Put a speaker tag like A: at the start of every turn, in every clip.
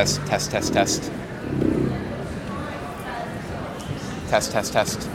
A: test, test, test, test. Test, test, test.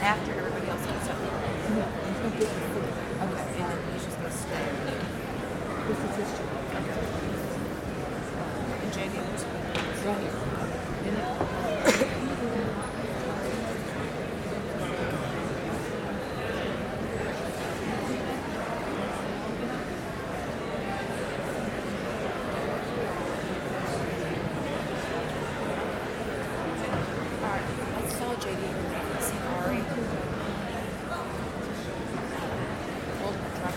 B: After everybody else gets up. Okay, and then he's just going to stay. This is his job. Okay. And JD was right here. Alright, let's tell JD and see Ari. Hold the truck.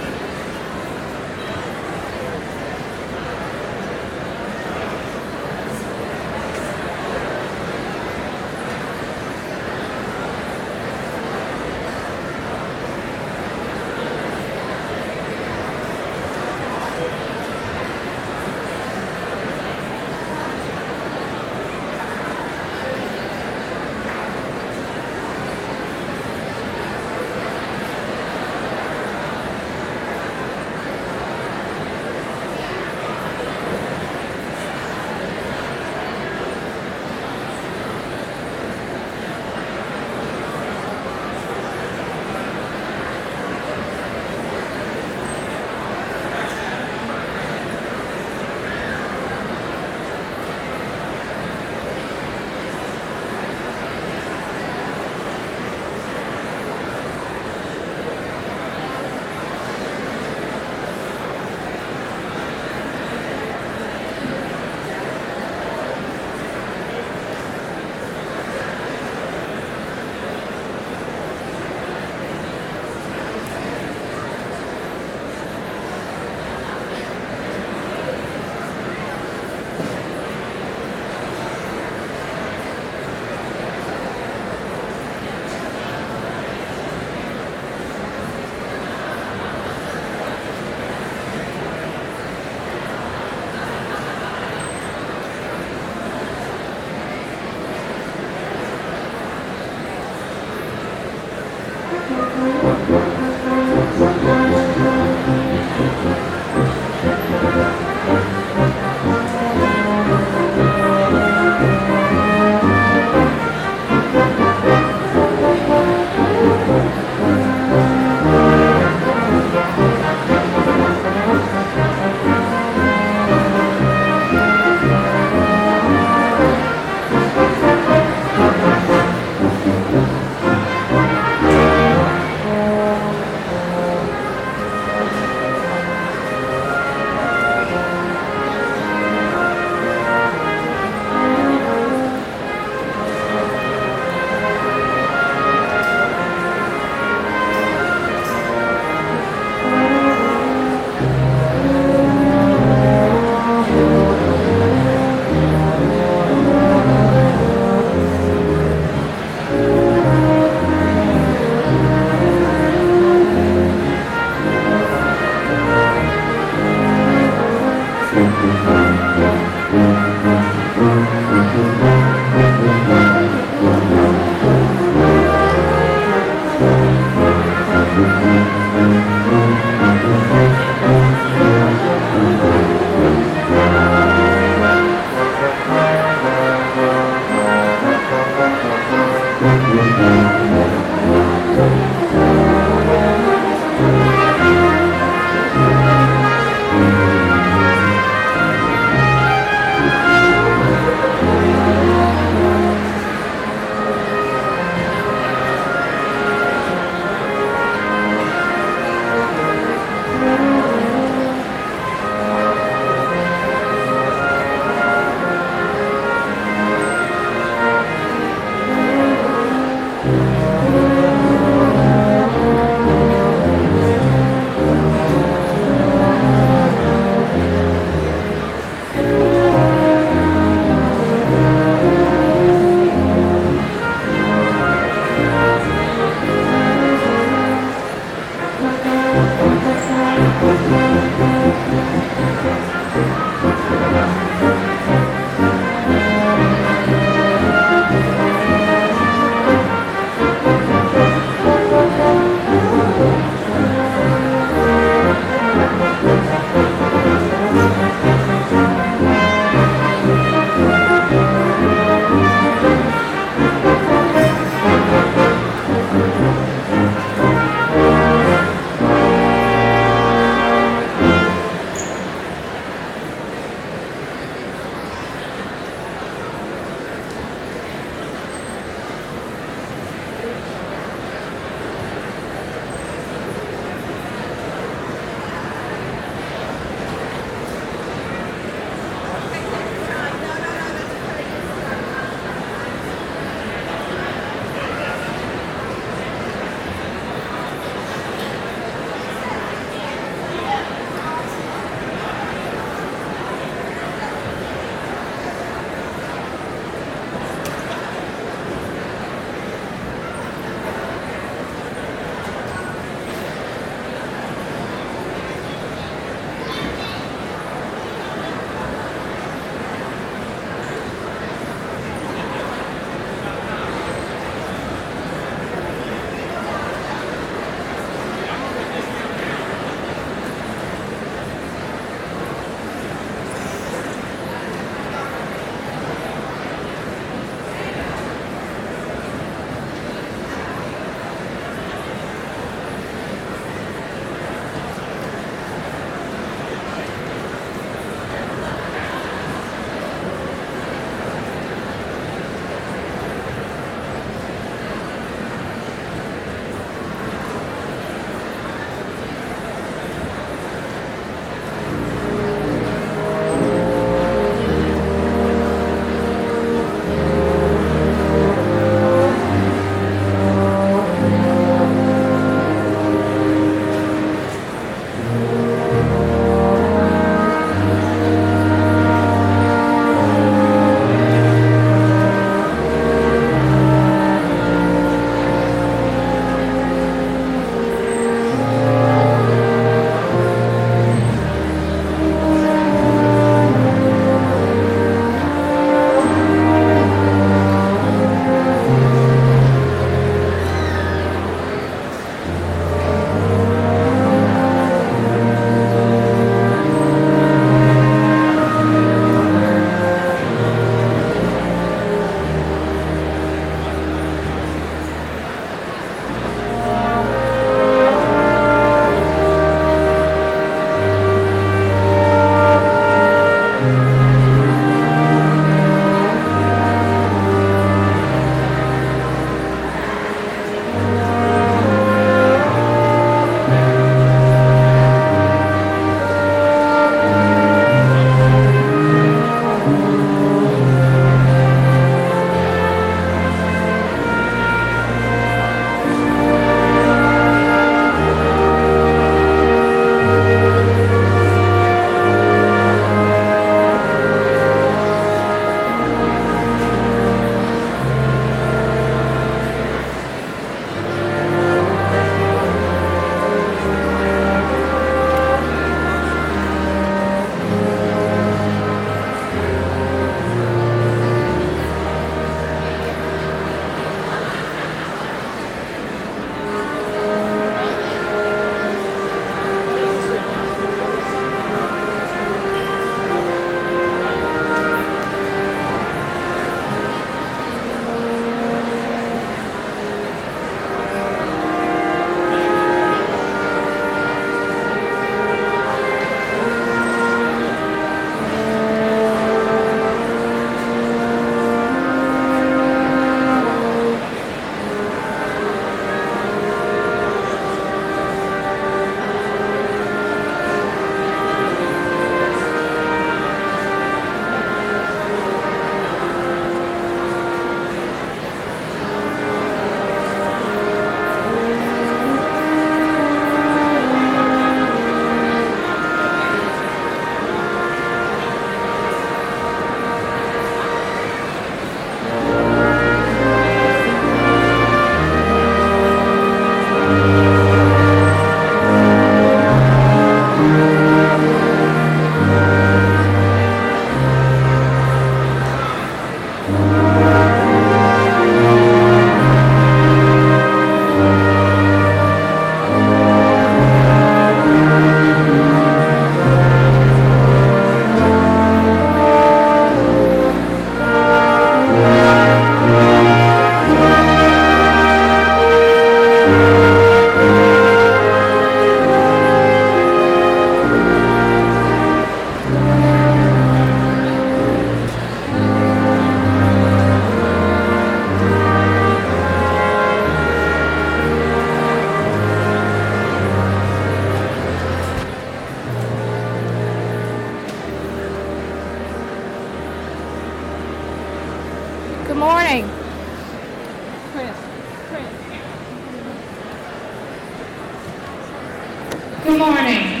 C: Good morning.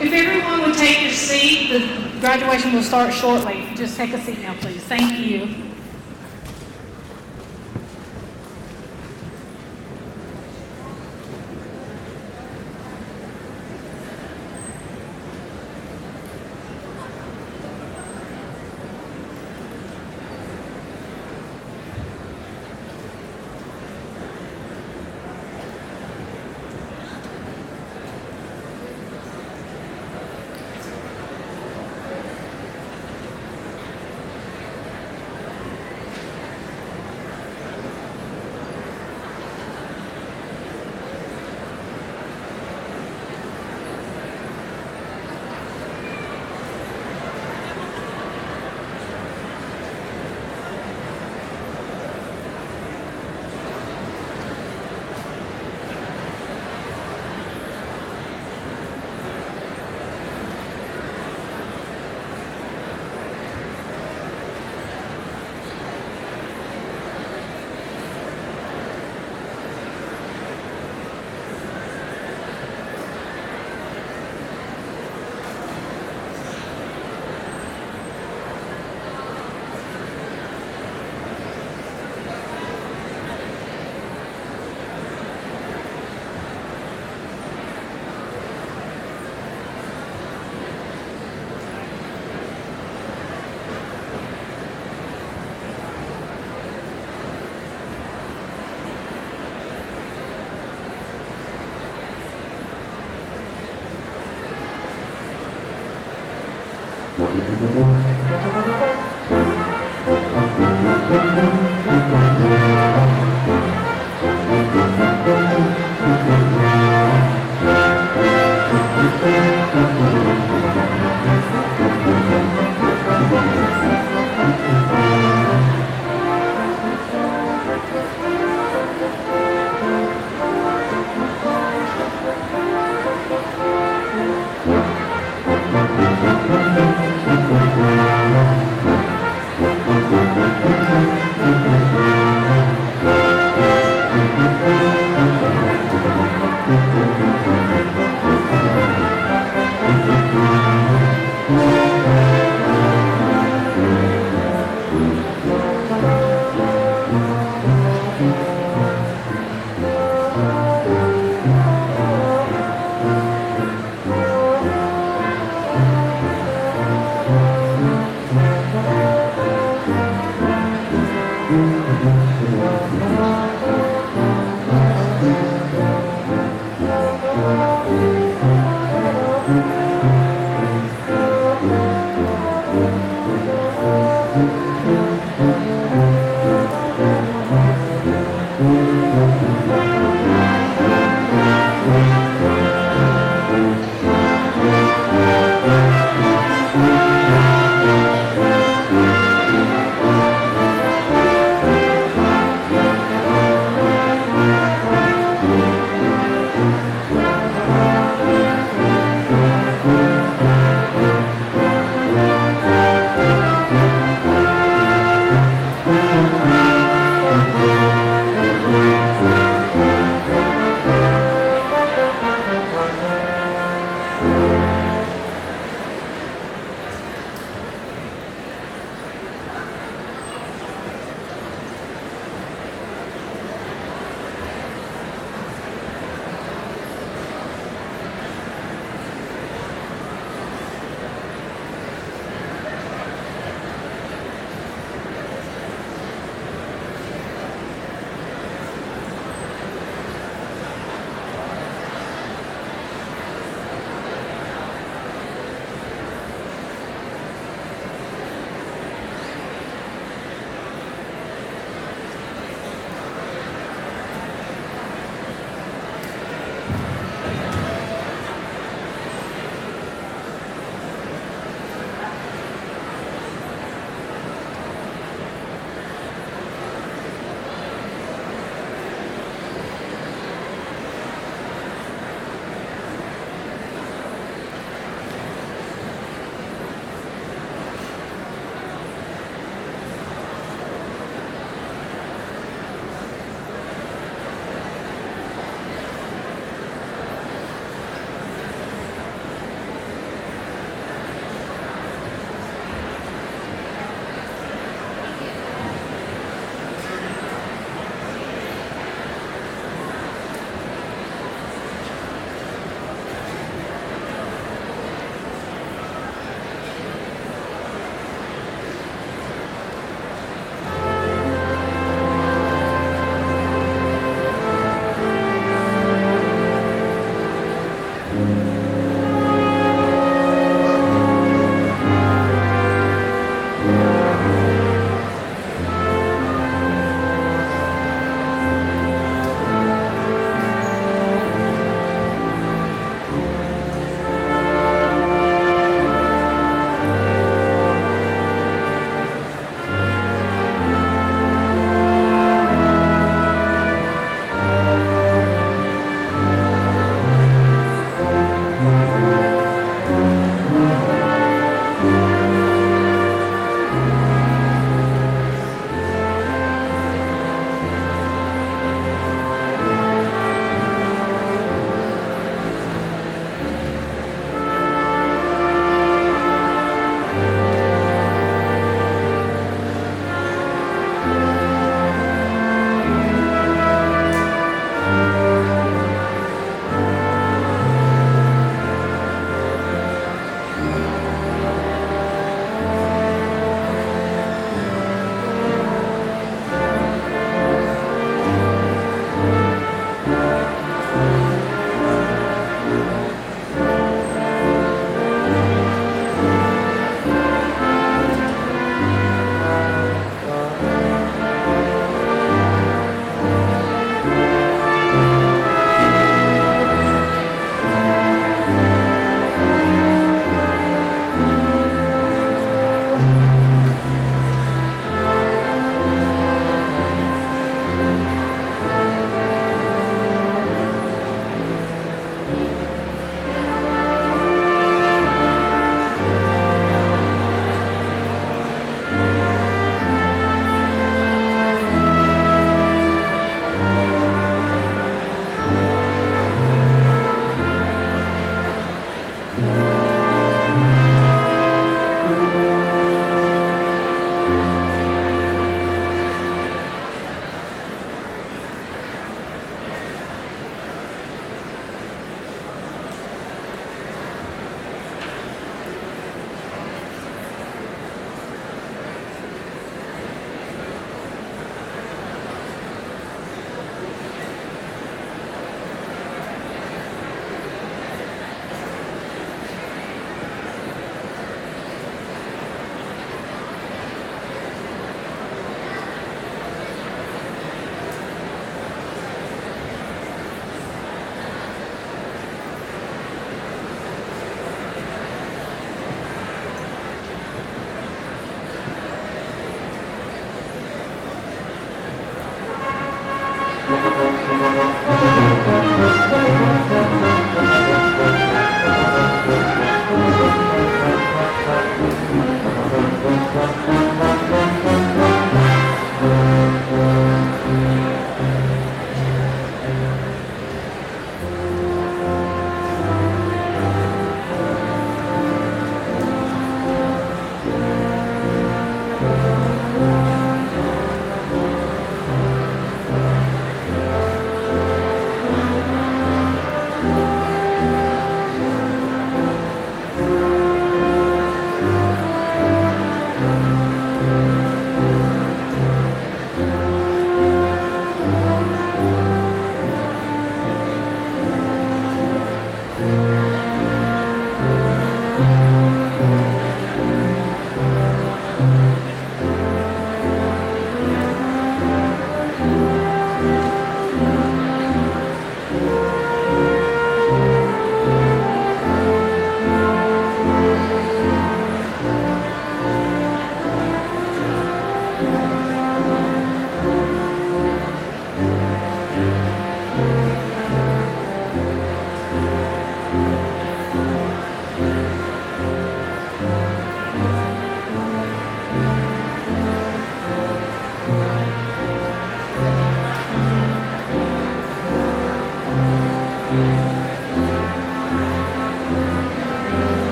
C: If everyone would take your seat, the graduation will start shortly. Just take a seat now, please. Thank you.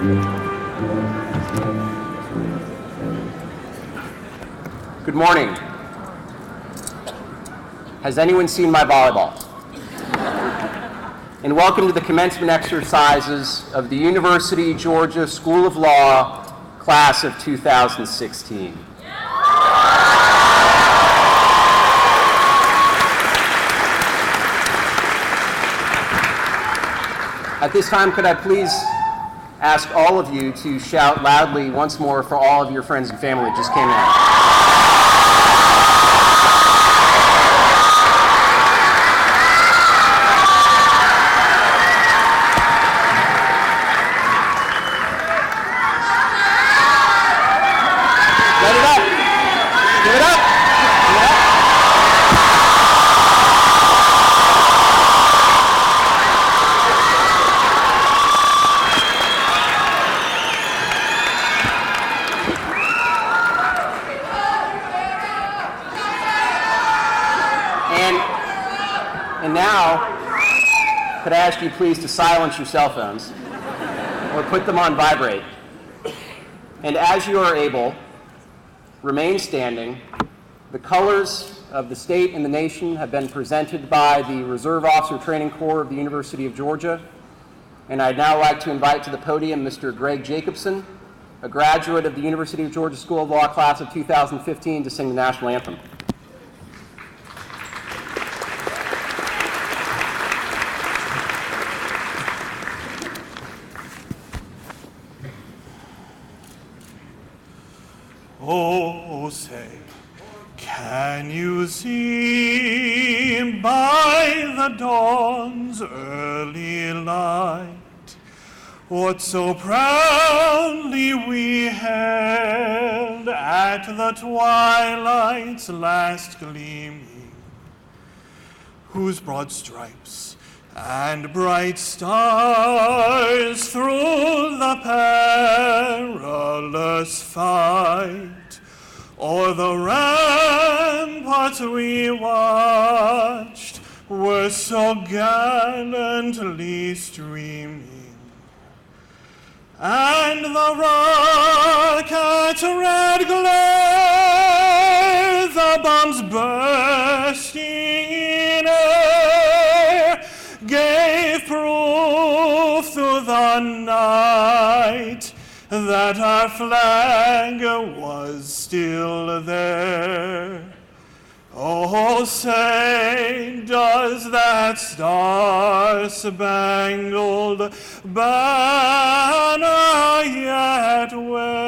D: Good morning. Has anyone seen my volleyball? And welcome to the commencement exercises of the University of Georgia School of Law, class of 2016. At this time, could I please ask all of you to shout loudly once more for all of your friends and family that just came in. Let it up. Give it up. Give it up. And now, could I ask you please to silence your cell phones or put them on vibrate. And as you are able, remain standing. The colors of the state and the nation have been presented by the Reserve Officer Training Corps of the University of Georgia. And I'd now like to invite to the podium Mr. Greg Jacobson, a graduate of the University of Georgia School of Law class of 2015, to sing the national anthem.
E: Oh, say, can you see by the dawn's early light what so proudly we held at the twilight's last gleaming, whose broad stripes and bright stars through the perilous fight o'er the ramparts we watched were so gallantly streaming, and the rocket's red glare, the bombs bursting in air, gave proof through the night that our flag was still there. Oh, say, does that star-spangled banner yet wave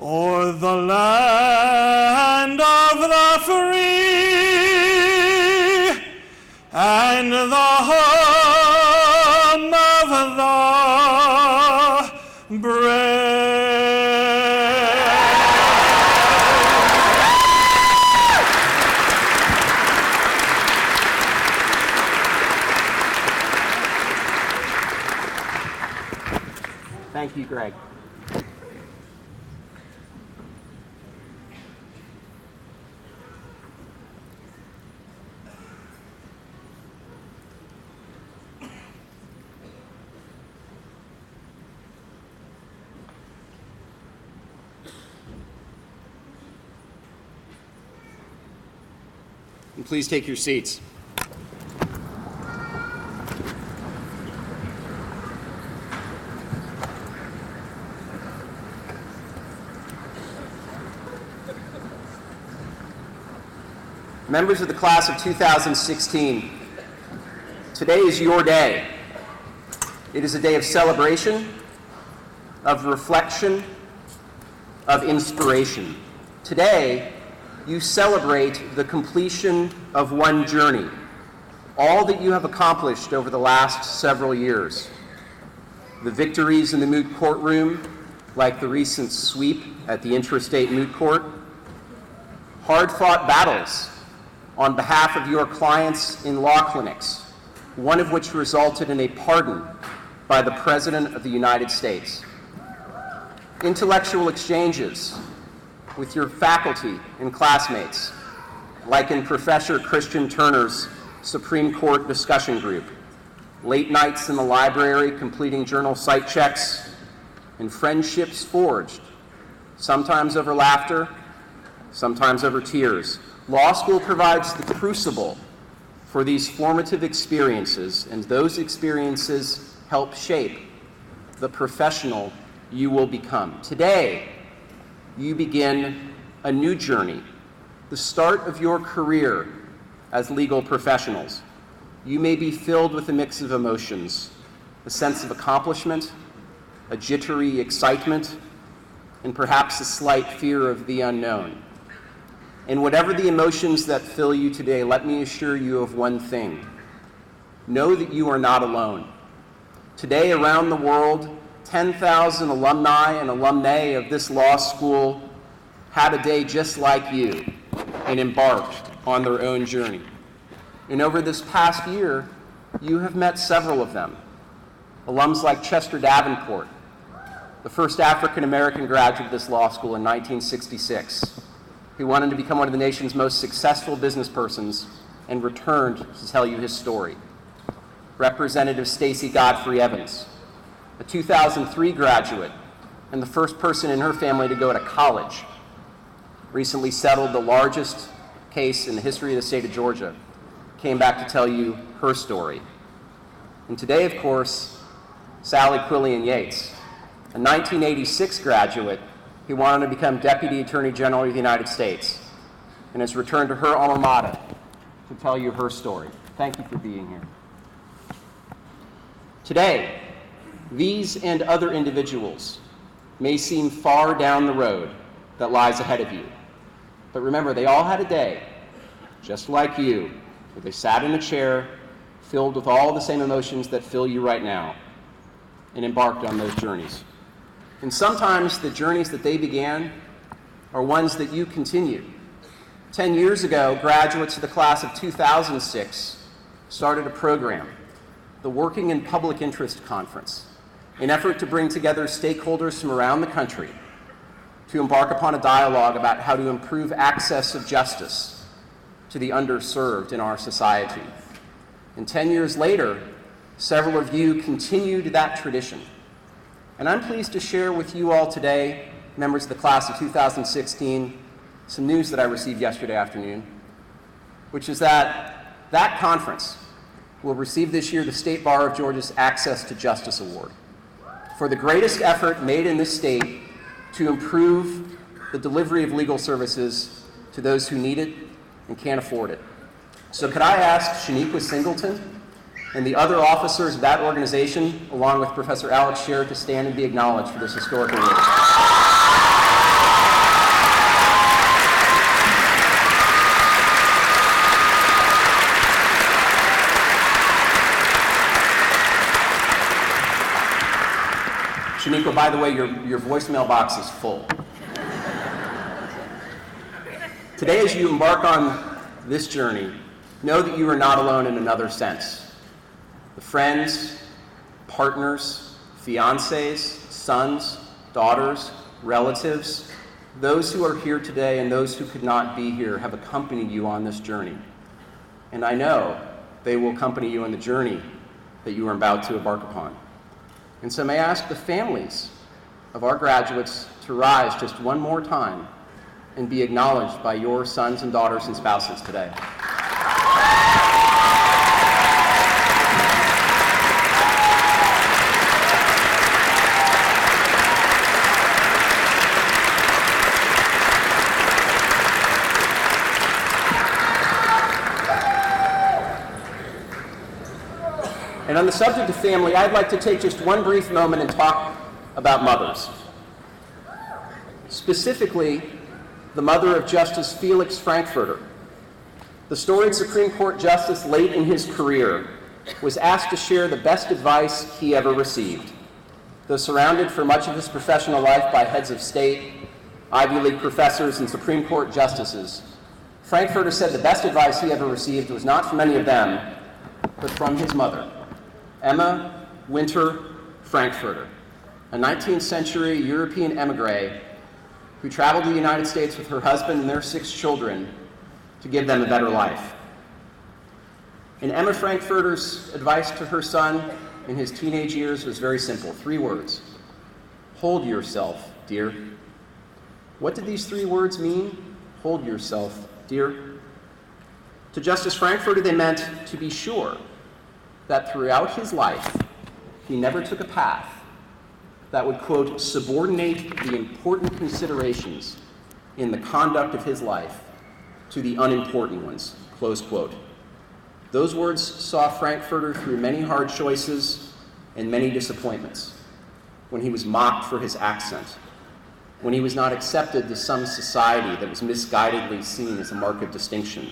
E: o'er the land of the free and the home of the brave?
D: Thank you, Greg. And please take your seats. Members of the class of 2016, today is your day. It is a day of celebration, of reflection, of inspiration. Today, you celebrate the completion of one journey, all that you have accomplished over the last several years. The victories in the moot courtroom, like the recent sweep at the intrastate moot court, hard-fought battles on behalf of your clients in law clinics, one of which resulted in a pardon by the President of the United States. Intellectual exchanges with your faculty and classmates, like in Professor Christian Turner's Supreme Court discussion group, late nights in the library completing journal site checks, and friendships forged, sometimes over laughter, sometimes over tears. Law school provides the crucible for these formative experiences, and those experiences help shape the professional you will become. Today, you begin a new journey, the start of your career as legal professionals. You may be filled with a mix of emotions, a sense of accomplishment, a jittery excitement, and perhaps a slight fear of the unknown. And whatever the emotions that fill you today, let me assure you of one thing. Know that you are not alone. Today, around the world, 10,000 alumni and alumnae of this law school had a day just like you and embarked on their own journey. And over this past year, you have met several of them. Alums like Chester Davenport, the first African-American graduate of this law school in 1966, who wanted to become one of the nation's most successful business persons and returned to tell you his story. Representative Stacey Godfrey Evans, a 2003 graduate and the first person in her family to go to college, recently settled the largest case in the history of the state of Georgia, came back to tell you her story. And today, of course, Sally Quillian Yates, a 1986 graduate who wanted to become Deputy Attorney General of the United States and has returned to her alma mater to tell you her story. Thank you for being here. Today, these and other individuals may seem far down the road that lies ahead of you. But remember, they all had a day, just like you, where they sat in a chair filled with all the same emotions that fill you right now and embarked on those journeys. And sometimes the journeys that they began are ones that you continue. 10 years ago, graduates of the class of 2006 started a program, the Working in Public Interest Conference, an effort to bring together stakeholders from around the country to embark upon a dialogue about how to improve access of justice to the underserved in our society. And 10 years later, several of you continued that tradition. And I'm pleased to share with you all today, members of the class of 2016, some news that I received yesterday afternoon, which is that that conference will receive this year the State Bar of Georgia's Access to Justice Award for the greatest effort made in this state to improve the delivery of legal services to those who need it and can't afford it. So could I ask Shaniqua Singleton and the other officers of that organization, along with Professor Alex Scher, to stand and be acknowledged for this historic award. Shaniqua, by the way, your voicemail box is full. Today, as you embark on this journey, know that you are not alone in another sense. The friends, partners, fiancés, sons, daughters, relatives, those who are here today and those who could not be here have accompanied you on this journey. And I know they will accompany you on the journey that you are about to embark upon. And so may I ask the families of our graduates to rise just one more time and be acknowledged by your sons and daughters and spouses today. And on the subject of family, I'd like to take just one brief moment and talk about mothers. Specifically, the mother of Justice Felix Frankfurter. The storied Supreme Court justice late in his career was asked to share the best advice he ever received. Though surrounded for much of his professional life by heads of state, Ivy League professors, and Supreme Court justices, Frankfurter said the best advice he ever received was not from any of them, but from his mother, Emma Winter Frankfurter, a 19th century European emigre who traveled to the United States with her husband and their 6 children to give them a better life. And Emma Frankfurter's advice to her son in his teenage years was very simple, 3 words. Hold yourself, dear. What did these 3 words mean? Hold yourself, dear. To Justice Frankfurter, they meant to be sure that throughout his life, he never took a path that would, quote, subordinate the important considerations in the conduct of his life to the unimportant ones, close quote. Those words saw Frankfurter through many hard choices and many disappointments. When he was mocked for his accent, when he was not accepted to some society that was misguidedly seen as a mark of distinction,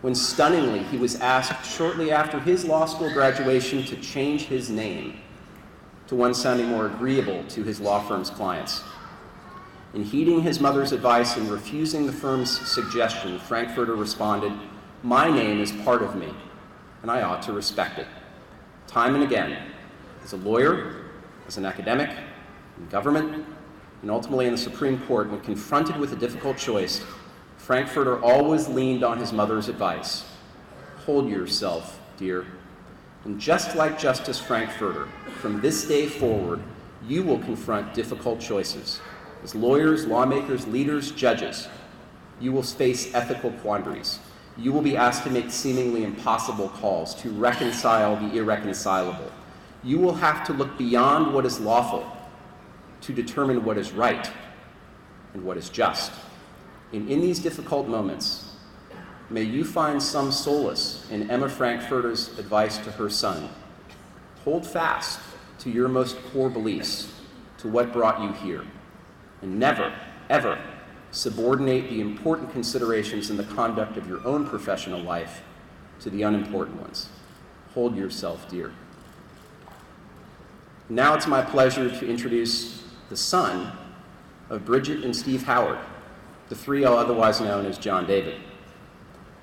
D: when stunningly he was asked shortly after his law school graduation to change his name to one sounding more agreeable to his law firm's clients. In heeding his mother's advice and refusing the firm's suggestion, Frankfurter responded, "My name is part of me, and I ought to respect it." Time and again, as a lawyer, as an academic, in government, and ultimately in the Supreme Court, when confronted with a difficult choice, Frankfurter always leaned on his mother's advice. Hold yourself, dear. And just like Justice Frankfurter, from this day forward, you will confront difficult choices. As lawyers, lawmakers, leaders, judges, you will face ethical quandaries. You will be asked to make seemingly impossible calls, to reconcile the irreconcilable. You will have to look beyond what is lawful to determine what is right and what is just. And in these difficult moments, may you find some solace in Emma Frankfurter's advice to her son. Hold fast to your most core beliefs, to what brought you here, and never, ever subordinate the important considerations in the conduct of your own professional life to the unimportant ones. Hold yourself dear. Now it's my pleasure to introduce the son of Bridget and Steve Howard, the 3L otherwise known as John David.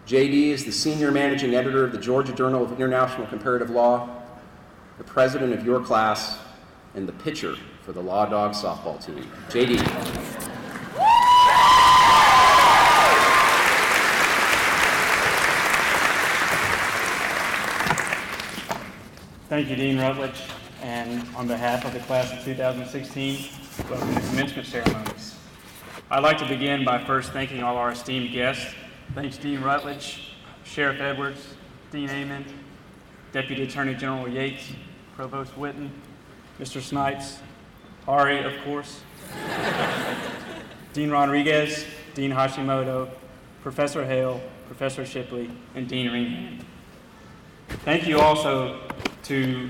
D: JD is the senior managing editor of the Georgia Journal of International Comparative Law, the president of your class, and the pitcher for the Law Dogs softball team. JD.
F: Thank you, Dean Rutledge, and on behalf of the class of 2016, welcome to commencement ceremonies. I'd like to begin by first thanking all our esteemed guests. Thanks, Dean Rutledge, Sheriff Edwards, Dean Amon, Deputy Attorney General Yates, Provost Witten, Mr. Snipes, Ari, of course, Dean Rodriguez, Dean Hashimoto, Professor Hale, Professor Shipley, and Dean Ringhand. Thank you also to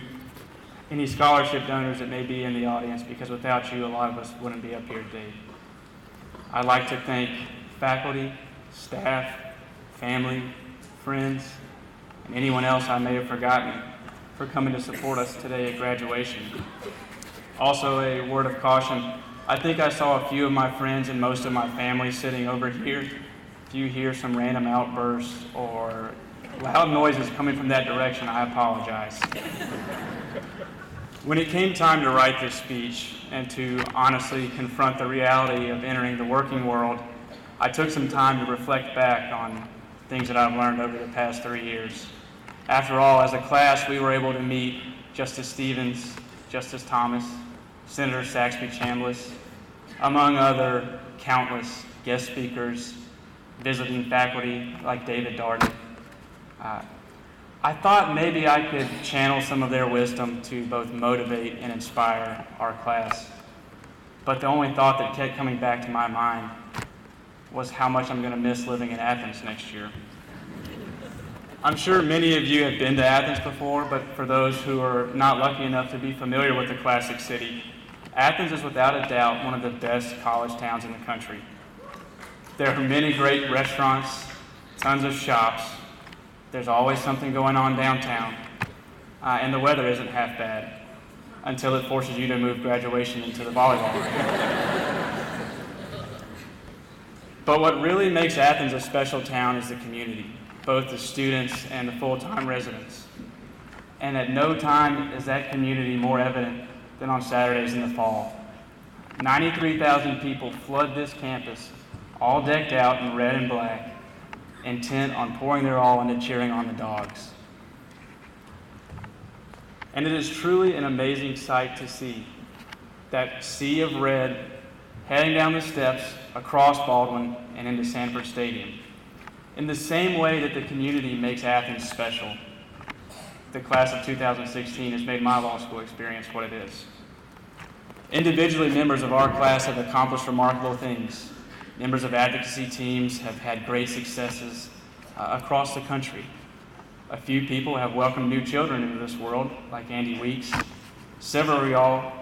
F: any scholarship donors that may be in the audience, because without you, a lot of us wouldn't be up here today. I'd like to thank faculty, staff, family, friends, and anyone else I may have forgotten for coming to support us today at graduation. Also, a word of caution. I think I saw a few of my friends and most of my family sitting over here. If you hear some random outbursts or loud noises coming from that direction, I apologize. When it came time to write this speech and to honestly confront the reality of entering the working world, I took some time to reflect back on things that I've learned over the past 3 years. After all, as a class, we were able to meet Justice Stevens, Justice Thomas, Senator Saxby Chambliss, among other countless guest speakers, visiting faculty like David Darden. I thought maybe I could channel some of their wisdom to both motivate and inspire our class. But the only thought that kept coming back to my mind was how much I'm going to miss living in Athens next year. I'm sure many of you have been to Athens before, but for those who are not lucky enough to be familiar with the classic city, Athens is without a doubt one of the best college towns in the country. There are many great restaurants, tons of shops. There's always something going on downtown, and the weather isn't half bad until it forces you to move graduation into the volleyball arena. But what really makes Athens a special town is the community, both the students and the full-time residents. And at no time is that community more evident than on Saturdays in the fall. 93,000 people flood this campus, all decked out in red and black. intent on pouring their all into cheering on the dogs. And it is truly an amazing sight to see that sea of red heading down the steps across Baldwin and into Sanford Stadium. In the same way that the community makes Athens special, the class of 2016 has made my law school experience what it is. Individually, members of our class have accomplished remarkable things. Members of advocacy teams have had great successes across the country. A few people have welcomed new children into this world, like Andy Weeks. Several of y'all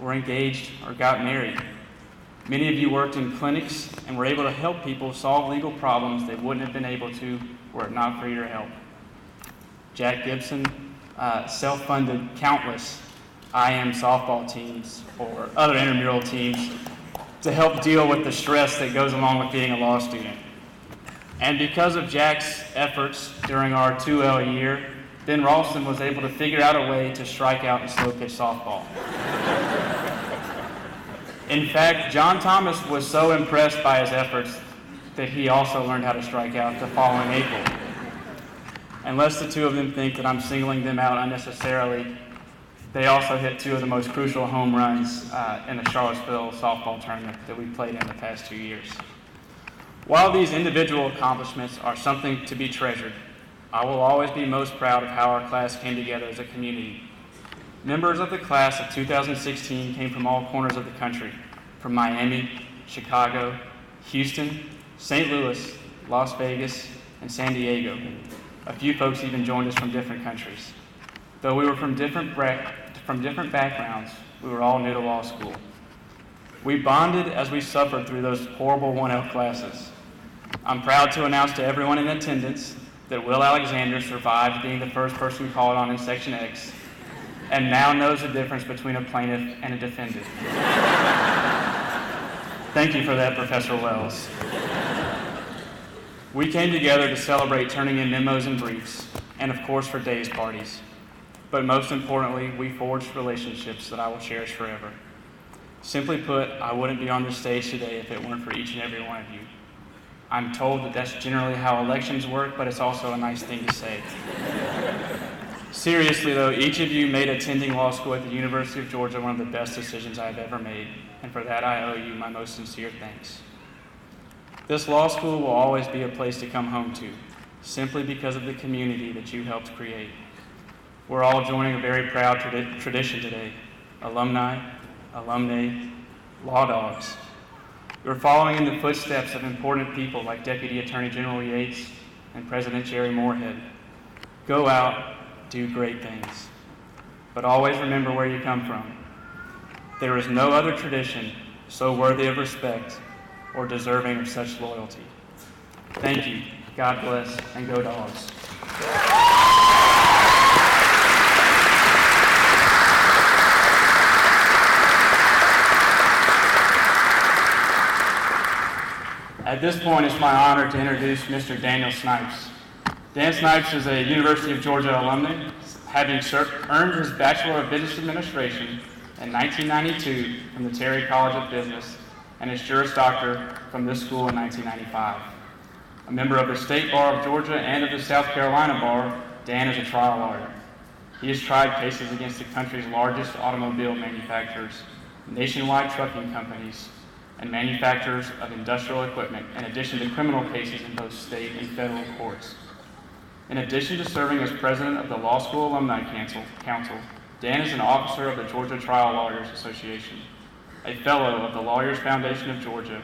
F: were engaged or got married. Many of you worked in clinics and were able to help people solve legal problems they wouldn't have been able to were it not for your help. Jack Gibson self-funded countless IM softball teams or other intramural teams to help deal with the stress that goes along with being a law student. And because of Jack's efforts during our 2L year, Ben Ralston was able to figure out a way to strike out in slow pitch softball. In fact, John Thomas was so impressed by his efforts that he also learned how to strike out the following April. And lest the two of them think that I'm singling them out unnecessarily, they also hit two of the most crucial home runs in the Charlottesville softball tournament that we played in the past 2 years. While these individual accomplishments are something to be treasured, I will always be most proud of how our class came together as a community. Members of the class of 2016 came from all corners of the country, from Miami, Chicago, Houston, St. Louis, Las Vegas, and San Diego. A few folks even joined us from different countries. Though we were from different backgrounds, we were all new to law school. We bonded as we suffered through those horrible 1L classes. I'm proud to announce to everyone in attendance that Will Alexander survived being the first person called on in Section X and now knows the difference between a plaintiff and a defendant. Thank you for that, Professor Wells. We came together to celebrate turning in memos and briefs, and of course for days parties. But most importantly, we forged relationships that I will cherish forever. Simply put, I wouldn't be on this stage today if it weren't for each and every one of you. I'm told that that's generally how elections work, but it's also a nice thing to say. Seriously though, each of you made attending law school at the University of Georgia one of the best decisions I've ever made, and for that I owe you my most sincere thanks. This law school will always be a place to come home to, simply because of the community that you helped create. We're all joining a very proud tradition today. Alumni, alumnae, law dogs. We're following in the footsteps of important people like Deputy Attorney General Yates and President Jerry Moorhead. Go out, do great things. But always remember where you come from. There is no other tradition so worthy of respect or deserving of such loyalty. Thank you, God bless, and go dogs. At this point, it's my honor to introduce Mr. Daniel Snipes. Dan Snipes is a University of Georgia alumnus, having earned his Bachelor of Business Administration in 1992 from the Terry College of Business and his Juris Doctor from this school in 1995. A member of the State Bar of Georgia and of the South Carolina Bar, Dan is a trial lawyer. He has tried cases against the country's largest automobile manufacturers, nationwide trucking companies, and manufacturers of industrial equipment, in addition to criminal cases in both state and federal courts. In addition to serving as president of the Law School Alumni Council, Dan is an officer of the Georgia Trial Lawyers Association, a fellow of the Lawyers Foundation of Georgia,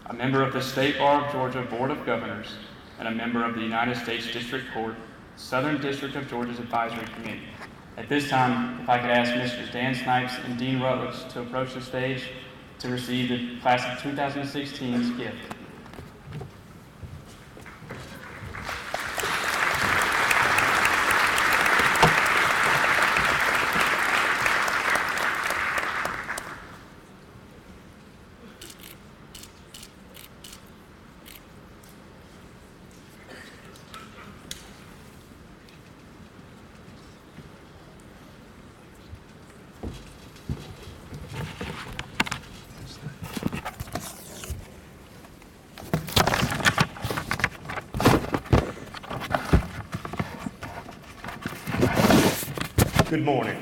F: a member of the State Bar of Georgia Board of Governors, and a member of the United States District Court, Southern District of Georgia's Advisory Committee. At this time, if I could ask Mr. Dan Snipes and Dean Rutledge to approach the stage to receive the class of 2016's gift.
G: Good morning.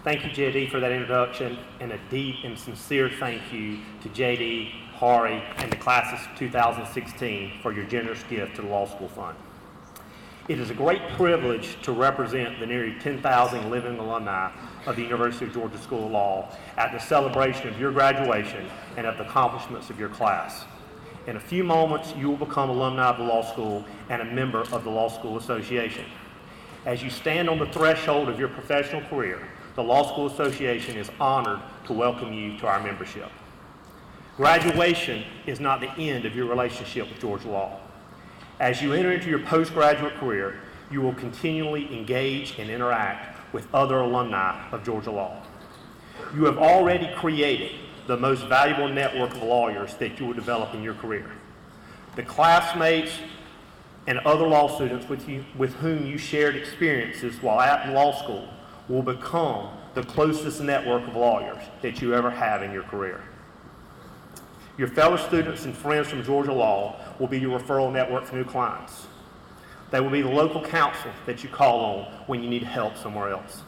G: Thank you, JD, for that introduction, and a deep and sincere thank you to JD, Hari, and the class of 2016 for your generous gift to the Law School Fund. It is a great privilege to represent the nearly 10,000 living alumni of the University of Georgia School of Law at the celebration of your graduation and of the accomplishments of your class. In a few moments, you will become alumni of the law school and a member of the Law School Association. As you stand on the threshold of your professional career, the Law School Association is honored to welcome you to our membership. Graduation is not the end of your relationship with Georgia Law. As you enter into your postgraduate career, you will continually engage and interact with other alumni of Georgia Law. You have already created the most valuable network of lawyers that you will develop in your career. The classmates and other law students with whom you shared experiences while at law school will become the closest network of lawyers that you ever have in your career. Your fellow students and friends from Georgia Law will be your referral network for new clients. They will be the local counsel that you call on when you need help somewhere else.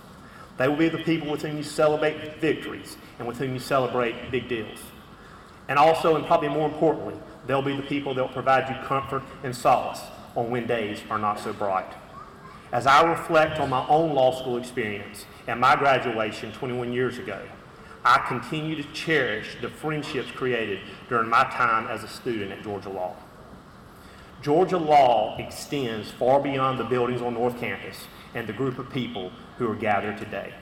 G: They will be the people with whom you celebrate victories and with whom you celebrate big deals. And also, and probably more importantly, they'll be the people that will provide you comfort and solace on when days are not so bright. As I reflect on my own law school experience and my graduation 21 years ago, I continue to cherish the friendships created during my time as a student at Georgia Law. Georgia Law extends far beyond the buildings on North Campus and the group of people who are gathered today.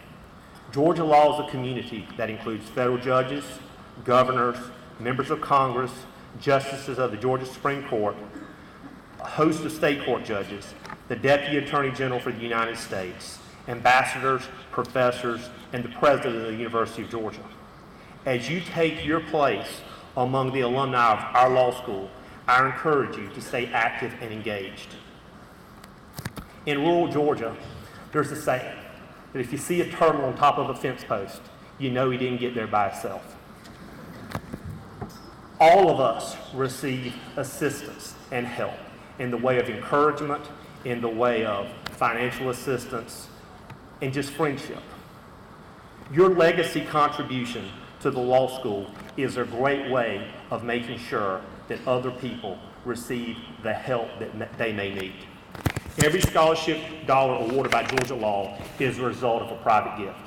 G: Georgia Law is a community that includes federal judges, governors, members of Congress, justices of the Georgia Supreme Court, a host of state court judges, the Deputy Attorney General for the United States, ambassadors, professors, and the president of the University of Georgia. As you take your place among the alumni of our law school, I encourage you to stay active and engaged. In rural Georgia, there's a saying that if you see a turtle on top of a fence post, you know he didn't get there by himself. All of us receive assistance and help in the way of encouragement, in the way of financial assistance, and just friendship. Your legacy contribution to the law school is a great way of making sure that other people receive the help that they may need. Every scholarship dollar awarded by Georgia Law is a result of a private gift.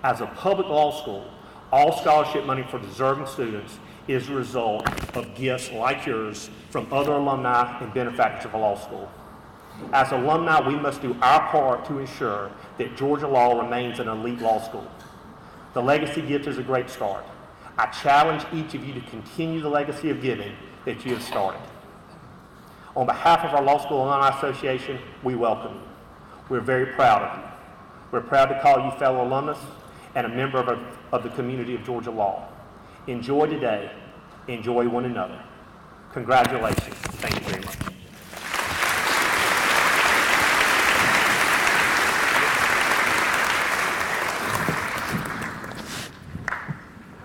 G: As a public law school, all scholarship money for deserving students is a result of gifts like yours from other alumni and benefactors of a law school. As alumni, we must do our part to ensure that Georgia Law remains an elite law school. The legacy gift is a great start. I challenge each of you to continue the legacy of giving that you have started. On behalf of our Law School Alumni Association, we welcome you. We're very proud of you. We're proud to call you fellow alumnus and a member of the community of Georgia Law. Enjoy today. Enjoy one another. Congratulations. Thank you very much.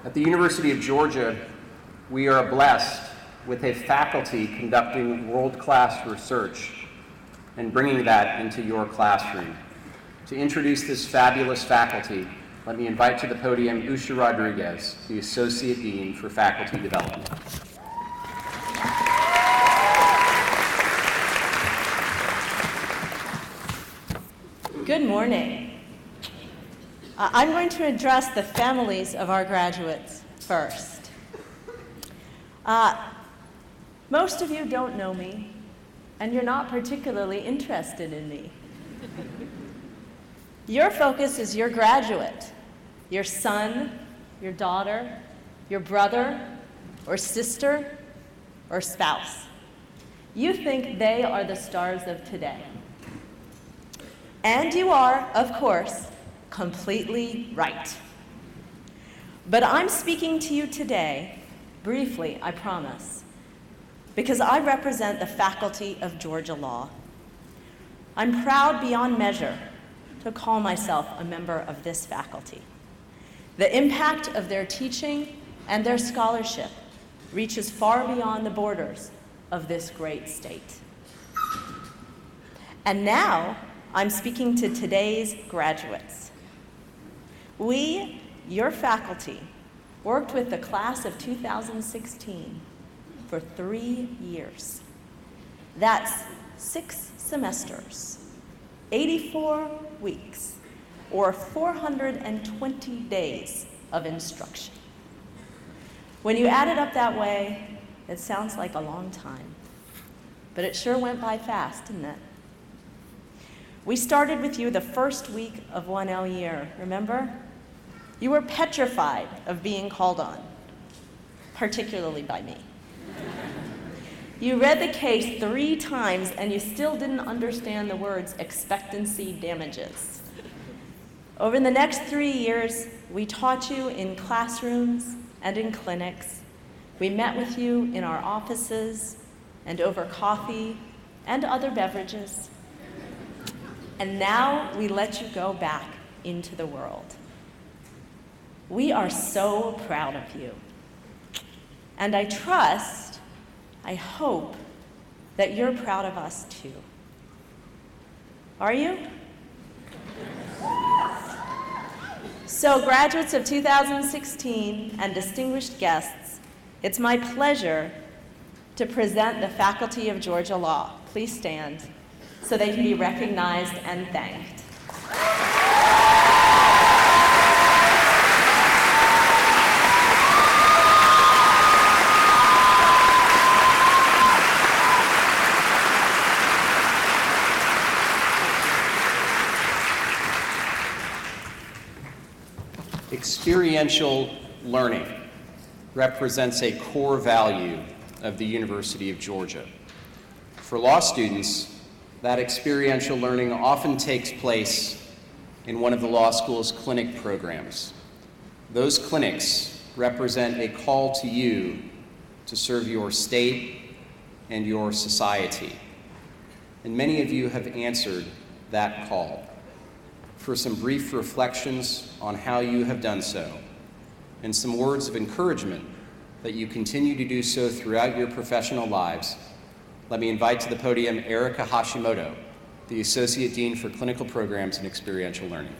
D: At the University of Georgia, we are blessed with a faculty conducting world-class research and bringing that into your classroom. To introduce this fabulous faculty, let me invite to the podium Usha Rodriguez, the Associate Dean for Faculty Development.
H: Good morning. I'm going to address the families of our graduates first. Most of you don't know me, and you're not particularly interested in me. Your focus is your graduate, your son, your daughter, your brother, or sister, or spouse. You think they are the stars of today. And you are, of course, completely right. But I'm speaking to you today, briefly, I promise, because I represent the faculty of Georgia Law. I'm proud beyond measure to call myself a member of this faculty. The impact of their teaching and their scholarship reaches far beyond the borders of this great state. And now, I'm speaking to today's graduates. We, your faculty, worked with the class of 2016 for 3 years. That's 6 semesters, 84 weeks, or 420 days of instruction. When you add it up that way, it sounds like a long time, but it sure went by fast, didn't it? We started with you the first week of 1L year, remember? You were petrified of being called on, particularly by me. You read the case 3 times and you still didn't understand the words expectancy damages. Over the next 3 years, we taught you in classrooms and in clinics. We met with you in our offices and over coffee and other beverages. And now we let you go back into the world. We are so proud of you. And I trust, I hope, that you're proud of us too. Are you? So, graduates of 2016 and distinguished guests, it's my pleasure to present the Faculty of Georgia Law. Please stand so they can be recognized and thanked.
D: Experiential learning represents a core value of the University of Georgia. For law students, that experiential learning often takes place in one of the law school's clinic programs. Those clinics represent a call to you to serve your state and your society. And many of you have answered that call. For some brief reflections on how you have done so, and some words of encouragement that you continue to do so throughout your professional lives, let me invite to the podium Erica Hashimoto, the Associate Dean for Clinical Programs and Experiential Learning.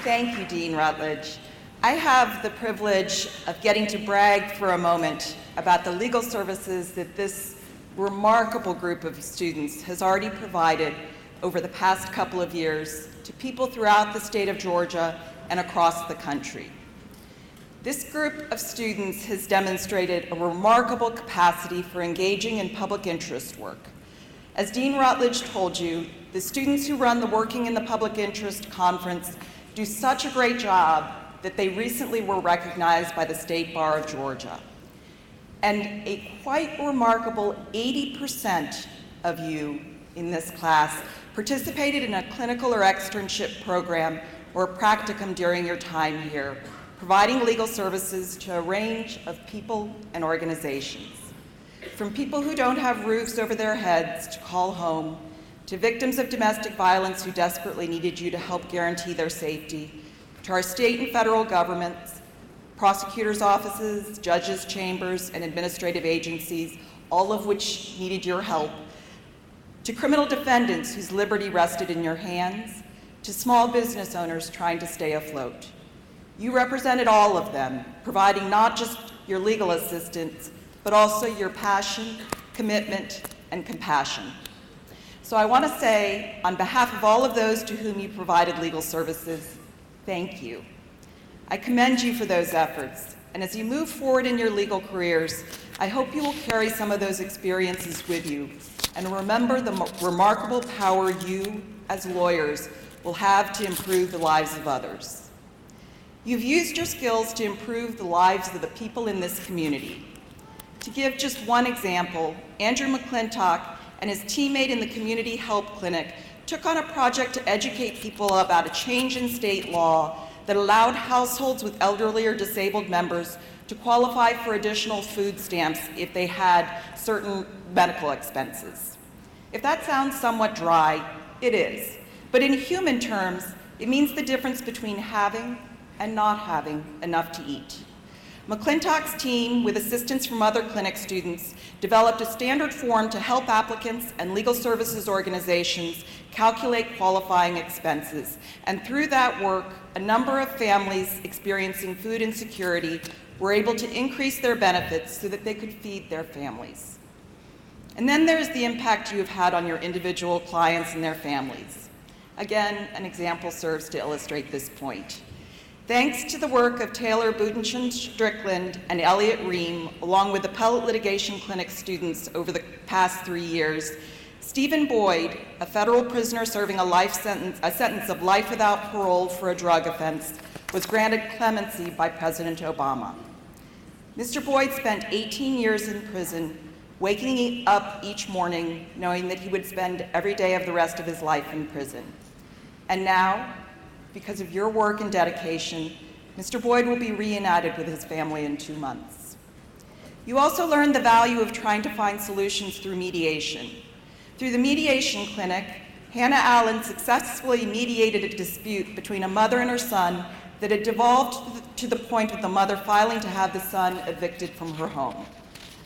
I: Thank you, Dean Rutledge. I have the privilege of getting to brag for a moment about the legal services that this remarkable group of students has already provided over the past couple of years to people throughout the state of Georgia and across the country. This group of students has demonstrated a remarkable capacity for engaging in public interest work. As Dean Rutledge told you, the students who run the Working in the Public Interest Conference do such a great job that they recently were recognized by the State Bar of Georgia. And a quite remarkable 80% of you in this class participated in a clinical or externship program or practicum during your time here, providing legal services to a range of people and organizations. From people who don't have roofs over their heads to call home, to victims of domestic violence who desperately needed you to help guarantee their safety, to our state and federal governments, prosecutors' offices, judges' chambers, and administrative agencies, all of which needed your help, to criminal defendants whose liberty rested in your hands, to small business owners trying to stay afloat. You represented all of them, providing not just your legal assistance, but also your passion, commitment, and compassion. So I want to say, on behalf of all of those to whom you provided legal services, thank you. I commend you for those efforts, and as you move forward in your legal careers, I hope you will carry some of those experiences with you and remember the remarkable power you, as lawyers, will have to improve the lives of others. You've used your skills to improve the lives of the people in this community. To give just one example, Andrew McClintock and his teammate in the Community Help Clinic took on a project to educate people about a change in state law that allowed households with elderly or disabled members to qualify for additional food stamps if they had certain medical expenses. If that sounds somewhat dry, it is. But in human terms, it means the difference between having and not having enough to eat. McClintock's team, with assistance from other clinic students, developed a standard form to help applicants and legal services organizations calculate qualifying expenses. And through that work, a number of families experiencing food insecurity were able to increase their benefits so that they could feed their families. And then there's the impact you have had on your individual clients and their families. Again, an example serves to illustrate this point. Thanks to the work of Taylor Butenschen-Strickland and Elliot Ream, along with appellate litigation clinic students over the past 3 years, Stephen Boyd, a federal prisoner serving a sentence of life without parole for a drug offense, was granted clemency by President Obama. Mr. Boyd spent 18 years in prison, waking up each morning knowing that he would spend every day of the rest of his life in prison. And now, because of your work and dedication, Mr. Boyd will be reunited with his family in 2 months. You also learned the value of trying to find solutions through mediation. Through the mediation clinic, Hannah Allen successfully mediated a dispute between a mother and her son that had devolved to the point of the mother filing to have the son evicted from her home.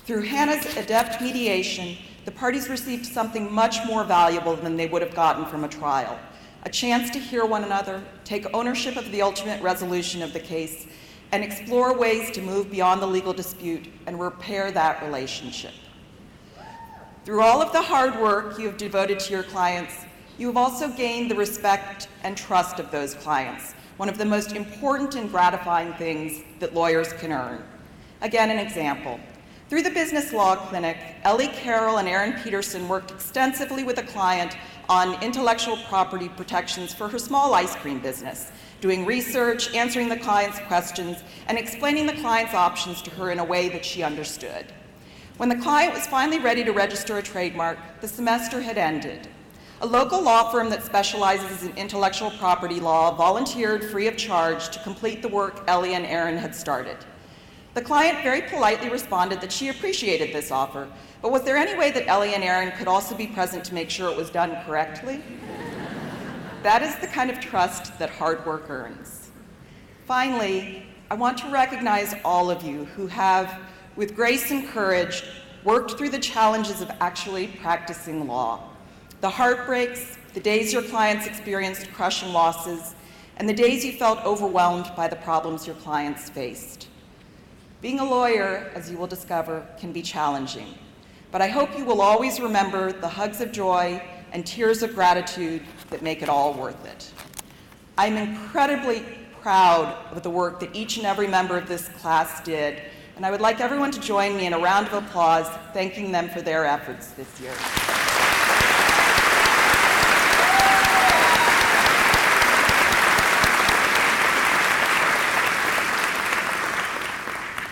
I: Through Hannah's adept mediation, the parties received something much more valuable than they would have gotten from a trial: a chance to hear one another, take ownership of the ultimate resolution of the case, and explore ways to move beyond the legal dispute and repair that relationship. Through all of the hard work you have devoted to your clients, you have also gained the respect and trust of those clients, one of the most important and gratifying things that lawyers can earn. Again, an example. Through the Business Law Clinic, Ellie Carroll and Aaron Peterson worked extensively with a client on intellectual property protections for her small ice cream business, doing research, answering the client's questions, and explaining the client's options to her in a way that she understood. When the client was finally ready to register a trademark, the semester had ended. A local law firm that specializes in intellectual property law volunteered free of charge to complete the work Ellie and Aaron had started. The client very politely responded that she appreciated this offer, but was there any way that Ellie and Aaron could also be present to make sure it was done correctly? That is the kind of trust that hard work earns. Finally, I want to recognize all of you who have, with grace and courage, worked through the challenges of actually practicing law. The heartbreaks, the days your clients experienced crushing losses, and the days you felt overwhelmed by the problems your clients faced. Being a lawyer, as you will discover, can be challenging, but I hope you will always remember the hugs of joy and tears of gratitude that make it all worth it. I'm incredibly proud of the work that each and every member of this class did, and I would like everyone to join me in a round of applause, thanking them for their efforts this year.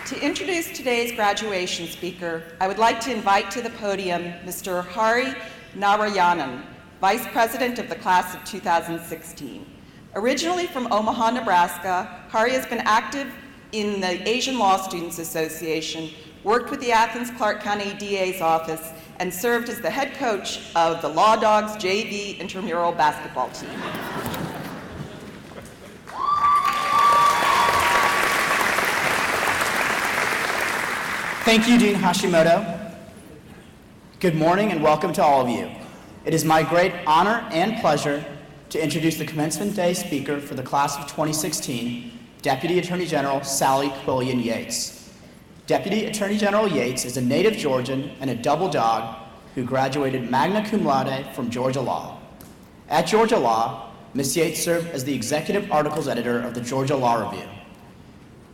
I: To introduce today's graduation speaker, I would like to invite to the podium Mr. Hari Narayanan, Vice President of the class of 2016. Originally from Omaha, Nebraska, Hari has been active in the Asian Law Students Association, worked with the Athens-Clarke County DA's office, and served as the head coach of the Law Dogs JV intramural basketball team.
J: Thank you, Dean Hashimoto. Good morning and welcome to all of you. It is my great honor and pleasure to introduce the Commencement Day speaker for the class of 2016, Deputy Attorney General Sally Quillian Yates. Deputy Attorney General Yates is a native Georgian and a double dog who graduated magna cum laude from Georgia Law. At Georgia Law, Ms. Yates served as the executive articles editor of the Georgia Law Review.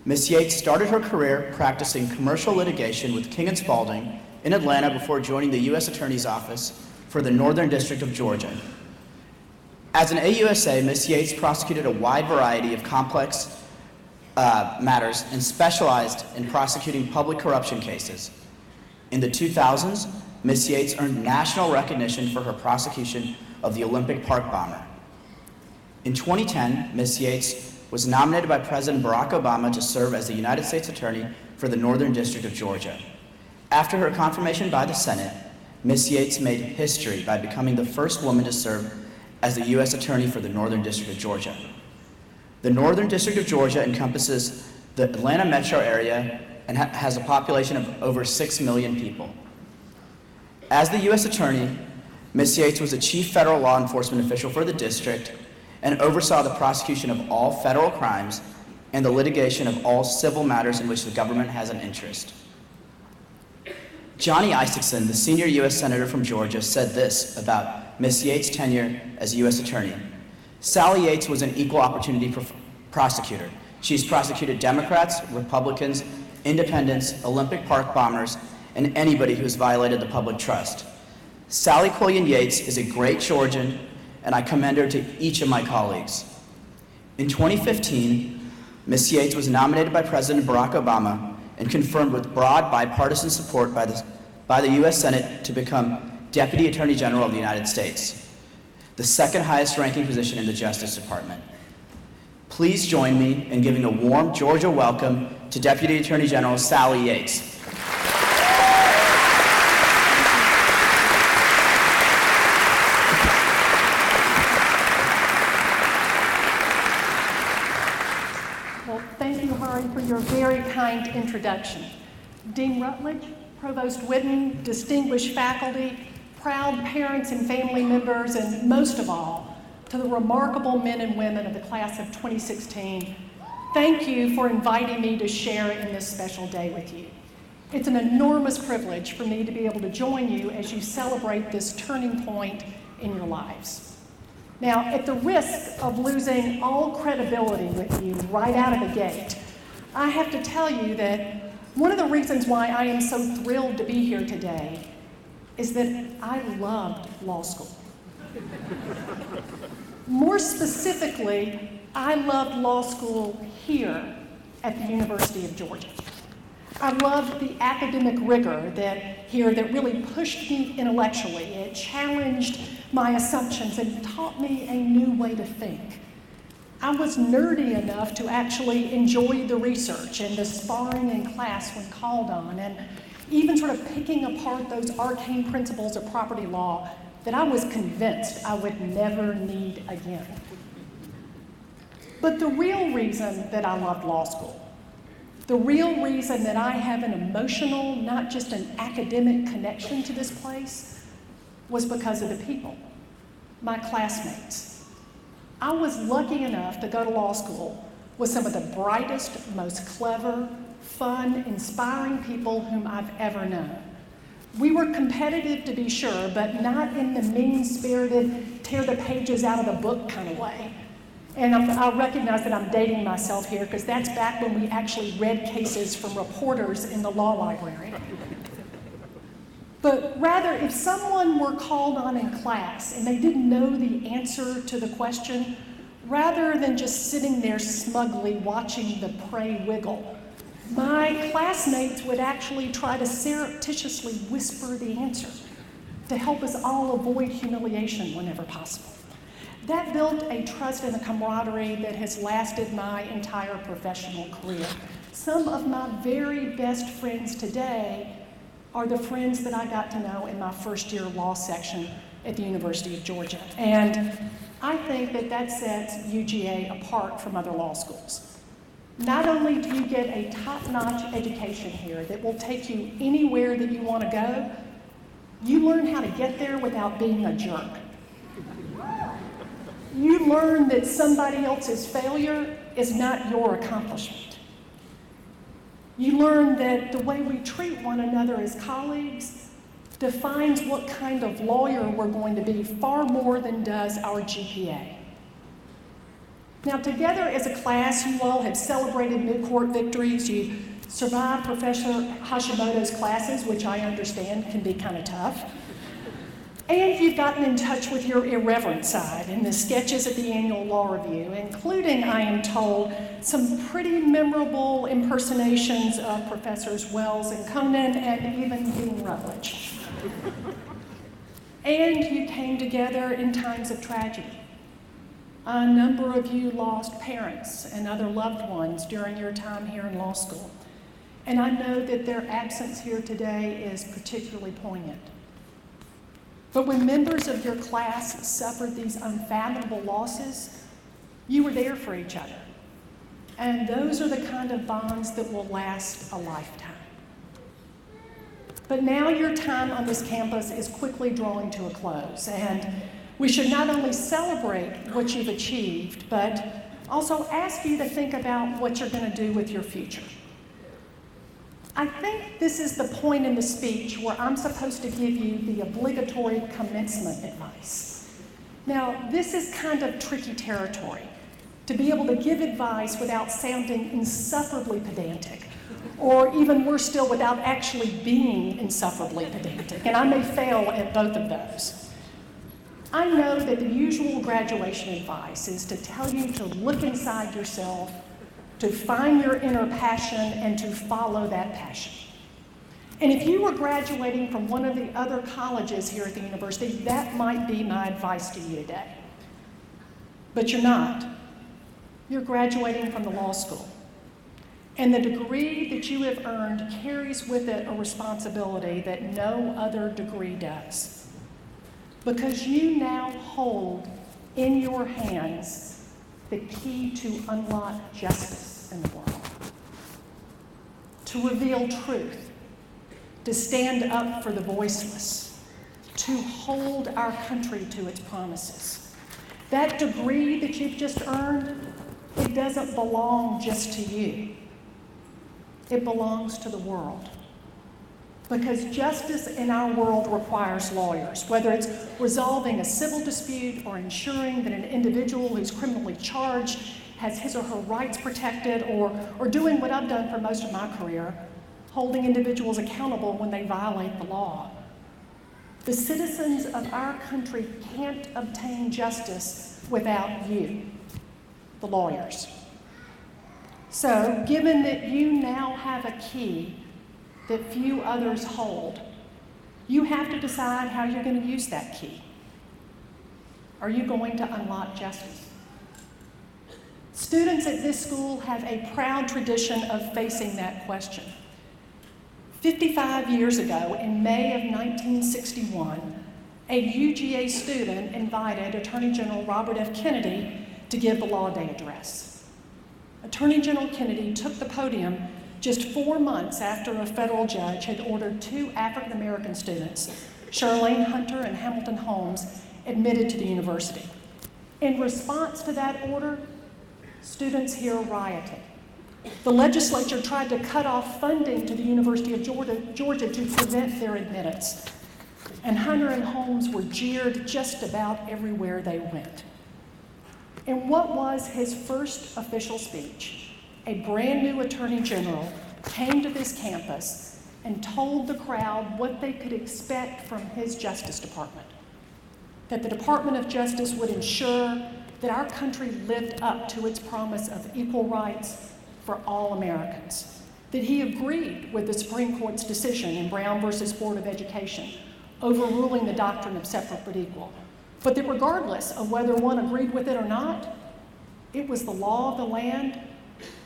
J: Ms. Yates started her career practicing commercial litigation with King & Spalding in Atlanta before joining the U.S. Attorney's Office for the Northern District of Georgia. As an AUSA, Ms. Yates prosecuted a wide variety of complex matters and specialized in prosecuting public corruption cases. In the 2000s, Ms. Yates earned national recognition for her prosecution of the Olympic Park bomber. In 2010, Ms. Yates was nominated by President Barack Obama to serve as the United States Attorney for the Northern District of Georgia. After her confirmation by the Senate, Ms. Yates made history by becoming the first woman to serve as the U.S. Attorney for the Northern District of Georgia. The Northern District of Georgia encompasses the Atlanta metro area and has a population of over 6 million people. As the U.S. Attorney, Ms. Yates was a chief federal law enforcement official for the district and oversaw the prosecution of all federal crimes and the litigation of all civil matters in which the government has an interest. Johnny Isaacson, the senior U.S. Senator from Georgia, said this about Ms. Yates' tenure as U.S. Attorney. Sally Yates was an equal opportunity prosecutor. She's prosecuted Democrats, Republicans, independents, Olympic Park bombers, and anybody who's violated the public trust. Sally Quillian Yates is a great Georgian, and I commend her to each of my colleagues. In 2015, Ms. Yates was nominated by President Barack Obama and confirmed with broad bipartisan support by the U.S. Senate to become Deputy Attorney General of the United States, the second highest ranking position in the Justice Department. Please join me in giving a warm Georgia welcome to Deputy Attorney General Sally Yates.
C: Well, thank you, Hari, for your very kind introduction. Dean Rutledge, Provost Whitten, distinguished faculty, proud parents and family members, and most of all, to the remarkable men and women of the class of 2016, thank you for inviting me to share in this special day with you. It's an enormous privilege for me to be able to join you as you celebrate this turning point in your lives. Now, at the risk of losing all credibility with you right out of the gate, I have to tell you that one of the reasons why I am so thrilled to be here today is that I loved law school. More specifically, I loved law school here at the University of Georgia. I loved the academic rigor that really pushed me intellectually. It challenged my assumptions and taught me a new way to think. I was nerdy enough to actually enjoy the research and the sparring in class when called on, and even sort of picking apart those arcane principles of property law that I was convinced I would never need again. But the real reason that I loved law school, the real reason that I have an emotional, not just an academic connection to this place, was because of the people, my classmates. I was lucky enough to go to law school with some of the brightest, most clever, fun, inspiring people whom I've ever known. We were competitive to be sure, but not in the mean-spirited, tear the pages out of the book kind of way. And I recognize that I'm dating myself here because that's back when we actually read cases from reporters in the law library. But rather, if someone were called on in class and they didn't know the answer to the question, rather than just sitting there smugly watching the prey wiggle, my classmates would actually try to surreptitiously whisper the answer to help us all avoid humiliation whenever possible. That built a trust and a camaraderie that has lasted my entire professional career. Some of my very best friends today are the friends that I got to know in my first year law section at the University of Georgia. And I think that sets UGA apart from other law schools. Not only do you get a top-notch education here that will take you anywhere that you want to go, you learn how to get there without being a jerk. You learn that somebody else's failure is not your accomplishment. You learn that the way we treat one another as colleagues defines what kind of lawyer we're going to be far more than does our GPA. Now, together as a class, you all have celebrated mid-court victories. You survived Professor Hashimoto's classes, which I understand can be kind of tough. And you've gotten in touch with your irreverent side in the sketches at the annual law review, including, I am told, some pretty memorable impersonations of Professors Wells and Conan and even Dean Rutledge. And you came together in times of tragedy. A number of you lost parents and other loved ones during your time here in law school. And I know that their absence here today is particularly poignant. But when members of your class suffered these unfathomable losses, you were there for each other. And those are the kind of bonds that will last a lifetime. But now your time on this campus is quickly drawing to a close, and we should not only celebrate what you've achieved, but also ask you to think about what you're going to do with your future. I think this is the point in the speech where I'm supposed to give you the obligatory commencement advice. Now, this is kind of tricky territory, to be able to give advice without sounding insufferably pedantic, or even worse still, without actually being insufferably pedantic, and I may fail at both of those. I know that the usual graduation advice is to tell you to look inside yourself, to find your inner passion, and to follow that passion. And if you were graduating from one of the other colleges here at the university, that might be my advice to you today. But you're not. You're graduating from the law school. And the degree that you have earned carries with it a responsibility that no other degree does. Because you now hold in your hands the key to unlock justice in the world, to reveal truth, to stand up for the voiceless, to hold our country to its promises. That degree that you've just earned, it doesn't belong just to you. It belongs to the world. Because justice in our world requires lawyers, whether it's resolving a civil dispute or ensuring that an individual who's criminally charged has his or her rights protected, or doing what I've done for most of my career, holding individuals accountable when they violate the law. The citizens of our country can't obtain justice without you, the lawyers. So, given that you now have a key that few others hold, you have to decide how you're going to use that key. Are you going to unlock justice? Students at this school have a proud tradition of facing that question. 55 years ago, in May of 1961, a UGA student invited Attorney General Robert F. Kennedy to give the Law Day address. Attorney General Kennedy took the podium just 4 months after a federal judge had ordered 2 African American students, Charlene Hunter and Hamilton Holmes, admitted to the university. In response to that order, students here rioted. The legislature tried to cut off funding to the University of Georgia to prevent their admittance. And Hunter and Holmes were jeered just about everywhere they went. In what was his first official speech, a brand new Attorney General came to this campus and told the crowd what they could expect from his Justice Department. That the Department of Justice would ensure that our country lived up to its promise of equal rights for all Americans. That he agreed with the Supreme Court's decision in Brown versus Board of Education, overruling the doctrine of separate but equal. But that regardless of whether one agreed with it or not, it was the law of the land,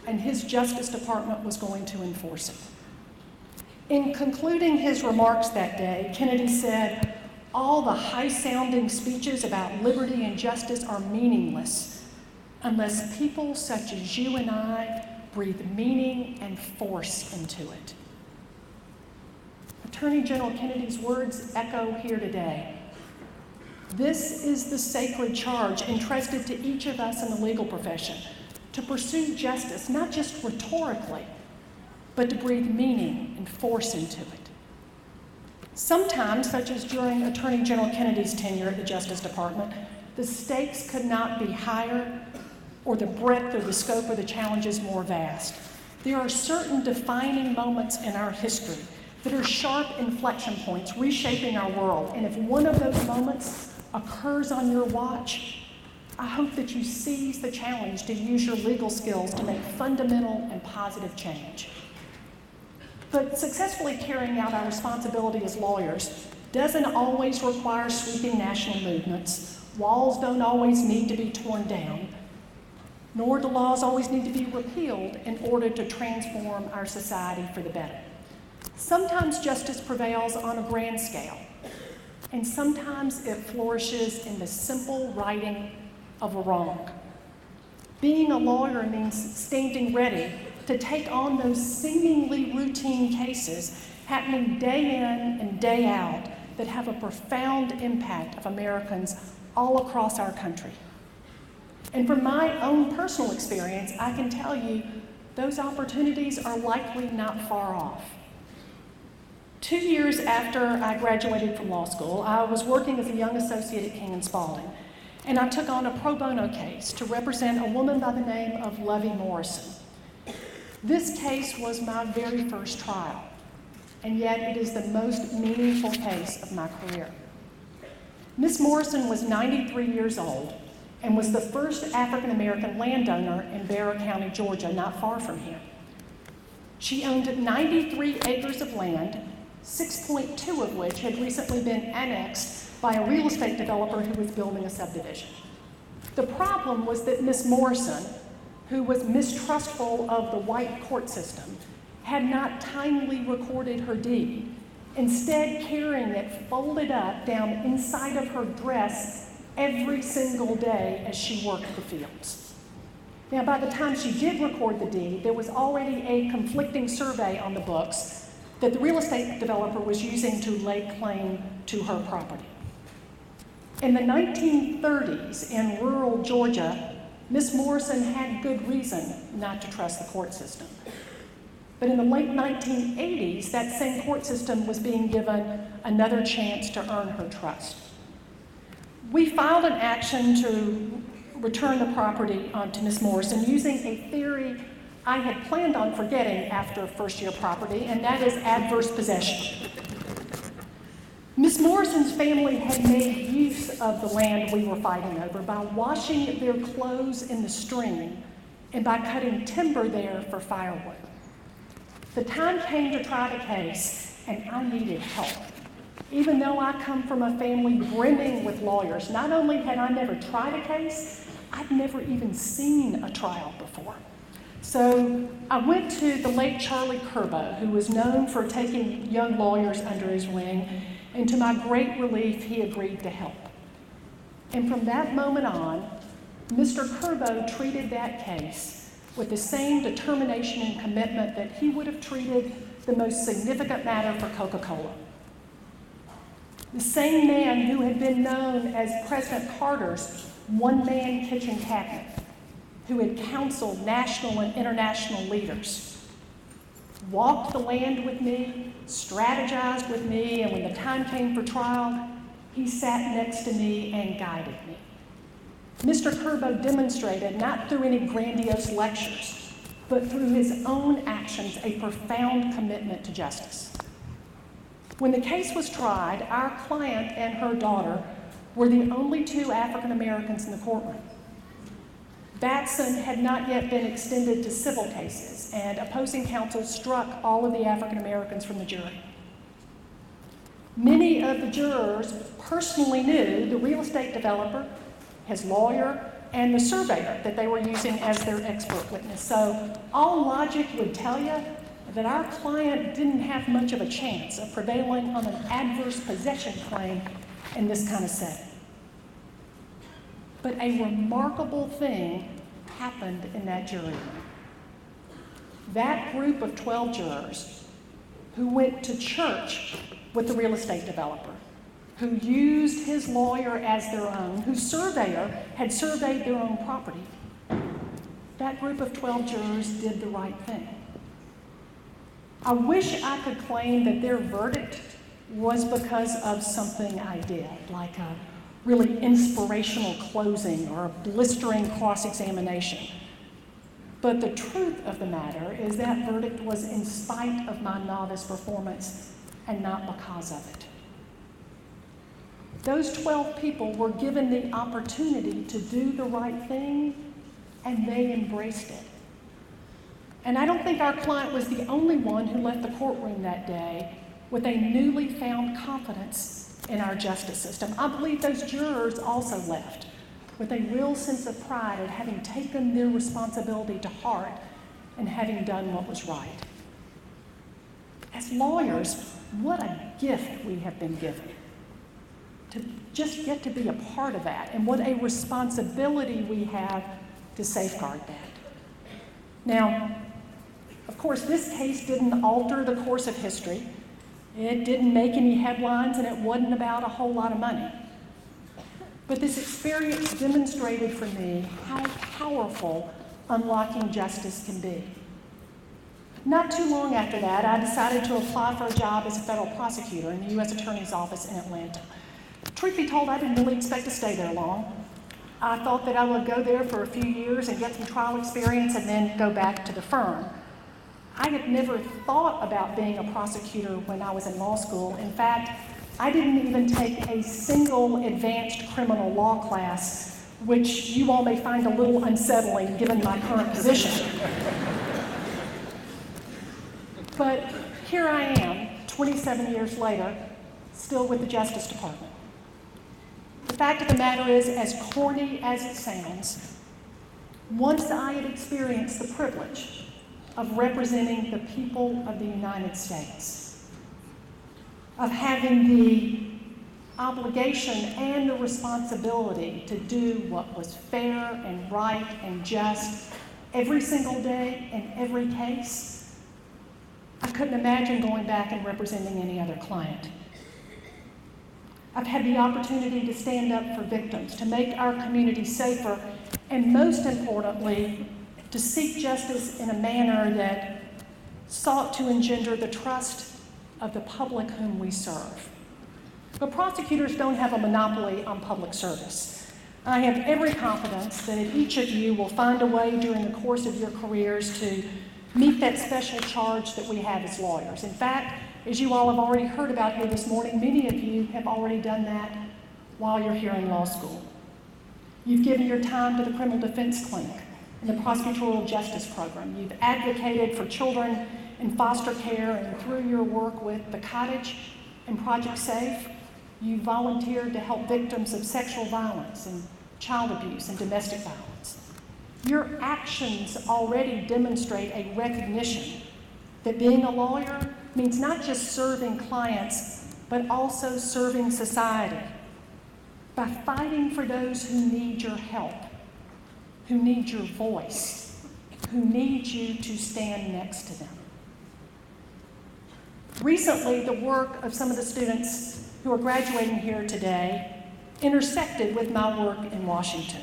C: and his Justice Department was going to enforce it. In concluding his remarks that day, Kennedy said, "All the high-sounding speeches about liberty and justice are meaningless unless people such as you and I breathe meaning and force into it." Attorney General Kennedy's words echo here today. This is the sacred charge entrusted to each of us in the legal profession, to pursue justice, not just rhetorically, but to breathe meaning and force into it. Sometimes, such as during Attorney General Kennedy's tenure at the Justice Department, the stakes could not be higher, or the breadth or the scope of the challenges more vast. There are certain defining moments in our history that are sharp inflection points reshaping our world, and if one of those moments occurs on your watch, I hope that you seize the challenge to use your legal skills to make fundamental and positive change. But successfully carrying out our responsibility as lawyers doesn't always require sweeping national movements. Walls don't always need to be torn down, nor do laws always need to be repealed in order to transform our society for the better. Sometimes justice prevails on a grand scale, and sometimes it flourishes in the simple righting of a wrong. Being a lawyer means standing ready to take on those seemingly routine cases happening day in and day out that have a profound impact of Americans all across our country. And from my own personal experience, I can tell you those opportunities are likely not far off. 2 years after I graduated from law school, I was working as a young associate at King & Spalding, and I took on a pro bono case to represent a woman by the name of Lovie Morrison. This case was my very first trial, and yet it is the most meaningful case of my career. Miss Morrison was 93 years old and was the first African American landowner in Barrow County, Georgia, not far from here. She owned 93 acres of land, 6.2 of which had recently been annexed by a real estate developer who was building a subdivision. The problem was that Miss Morrison, who was mistrustful of the white court system, had not timely recorded her deed, instead carrying it folded up down inside of her dress every single day as she worked the fields. Now, by the time she did record the deed, there was already a conflicting survey on the books that the real estate developer was using to lay claim to her property. In the 1930s in rural Georgia, Miss Morrison had good reason not to trust the court system. But in the late 1980s, that same court system was being given another chance to earn her trust. We filed an action to return the property to Miss Morrison using a theory I had planned on forgetting after first-year property, and that is adverse possession. Miss Morrison's family had made use of the land we were fighting over by washing their clothes in the stream and by cutting timber there for firewood. The time came to try the case, and I needed help. Even though I come from a family brimming with lawyers, not only had I never tried a case, I'd never even seen a trial before. So I went to the late Charlie Curbo, who was known for taking young lawyers under his wing, and to my great relief, he agreed to help. And from that moment on, Mr. Curbo treated that case with the same determination and commitment that he would have treated the most significant matter for Coca-Cola. The same man who had been known as President Carter's one-man kitchen cabinet, who had counseled national and international leaders, walked the land with me, strategized with me, and when the time came for trial, he sat next to me and guided me. Mr. Curbo demonstrated, not through any grandiose lectures, but through his own actions, a profound commitment to justice. When the case was tried, our client and her daughter were the only two African Americans in the courtroom. Batson had not yet been extended to civil cases, and opposing counsel struck all of the African Americans from the jury. Many of the jurors personally knew the real estate developer, his lawyer, and the surveyor that they were using as their expert witness. So all logic would tell you that our client didn't have much of a chance of prevailing on an adverse possession claim in this kind of setting. But a remarkable thing happened in that jury room. That group of 12 jurors who went to church with the real estate developer, who used his lawyer as their own, whose surveyor had surveyed their own property, that group of 12 jurors did the right thing. I wish I could claim that their verdict was because of something I did, like a really inspirational closing or a blistering cross-examination. But the truth of the matter is that verdict was in spite of my novice performance and not because of it. Those 12 people were given the opportunity to do the right thing, and they embraced it. And I don't think our client was the only one who left the courtroom that day with a newly found confidence in our justice system. I believe those jurors also left with a real sense of pride at having taken their responsibility to heart and having done what was right. As lawyers, what a gift we have been given to just get to be a part of that, and what a responsibility we have to safeguard that. Now, of course, this case didn't alter the course of history. It didn't make any headlines, and it wasn't about a whole lot of money. But this experience demonstrated for me how powerful unlocking justice can be. Not too long after that, I decided to apply for a job as a federal prosecutor in the U.S. Attorney's Office in Atlanta. Truth be told, I didn't really expect to stay there long. I thought that I would go there for a few years and get some trial experience and then go back to the firm. I had never thought about being a prosecutor when I was in law school. In fact, I didn't even take a single advanced criminal law class, which you all may find a little unsettling given my current position. But here I am, 27 years later, still with the Justice Department. The fact of the matter is, as corny as it sounds, once I had experienced the privilege of representing the people of the United States, of having the obligation and the responsibility to do what was fair and right and just every single day in every case, I couldn't imagine going back and representing any other client. I've had the opportunity to stand up for victims, to make our community safer, and most importantly, to seek justice in a manner that sought to engender the trust of the public whom we serve. But prosecutors don't have a monopoly on public service. I have every confidence that each of you will find a way during the course of your careers to meet that special charge that we have as lawyers. In fact, as you all have already heard about here this morning, many of you have already done that while you're here in law school. You've given your time to the Criminal Defense Clinic and the Prosecutorial Justice Program. You've advocated for children in foster care, and through your work with The Cottage and Project Safe, you volunteered to help victims of sexual violence and child abuse and domestic violence. Your actions already demonstrate a recognition that being a lawyer means not just serving clients, but also serving society by fighting for those who need your help, who need your voice, who need you to stand next to them. Recently, the work of some of the students who are graduating here today intersected with my work in Washington.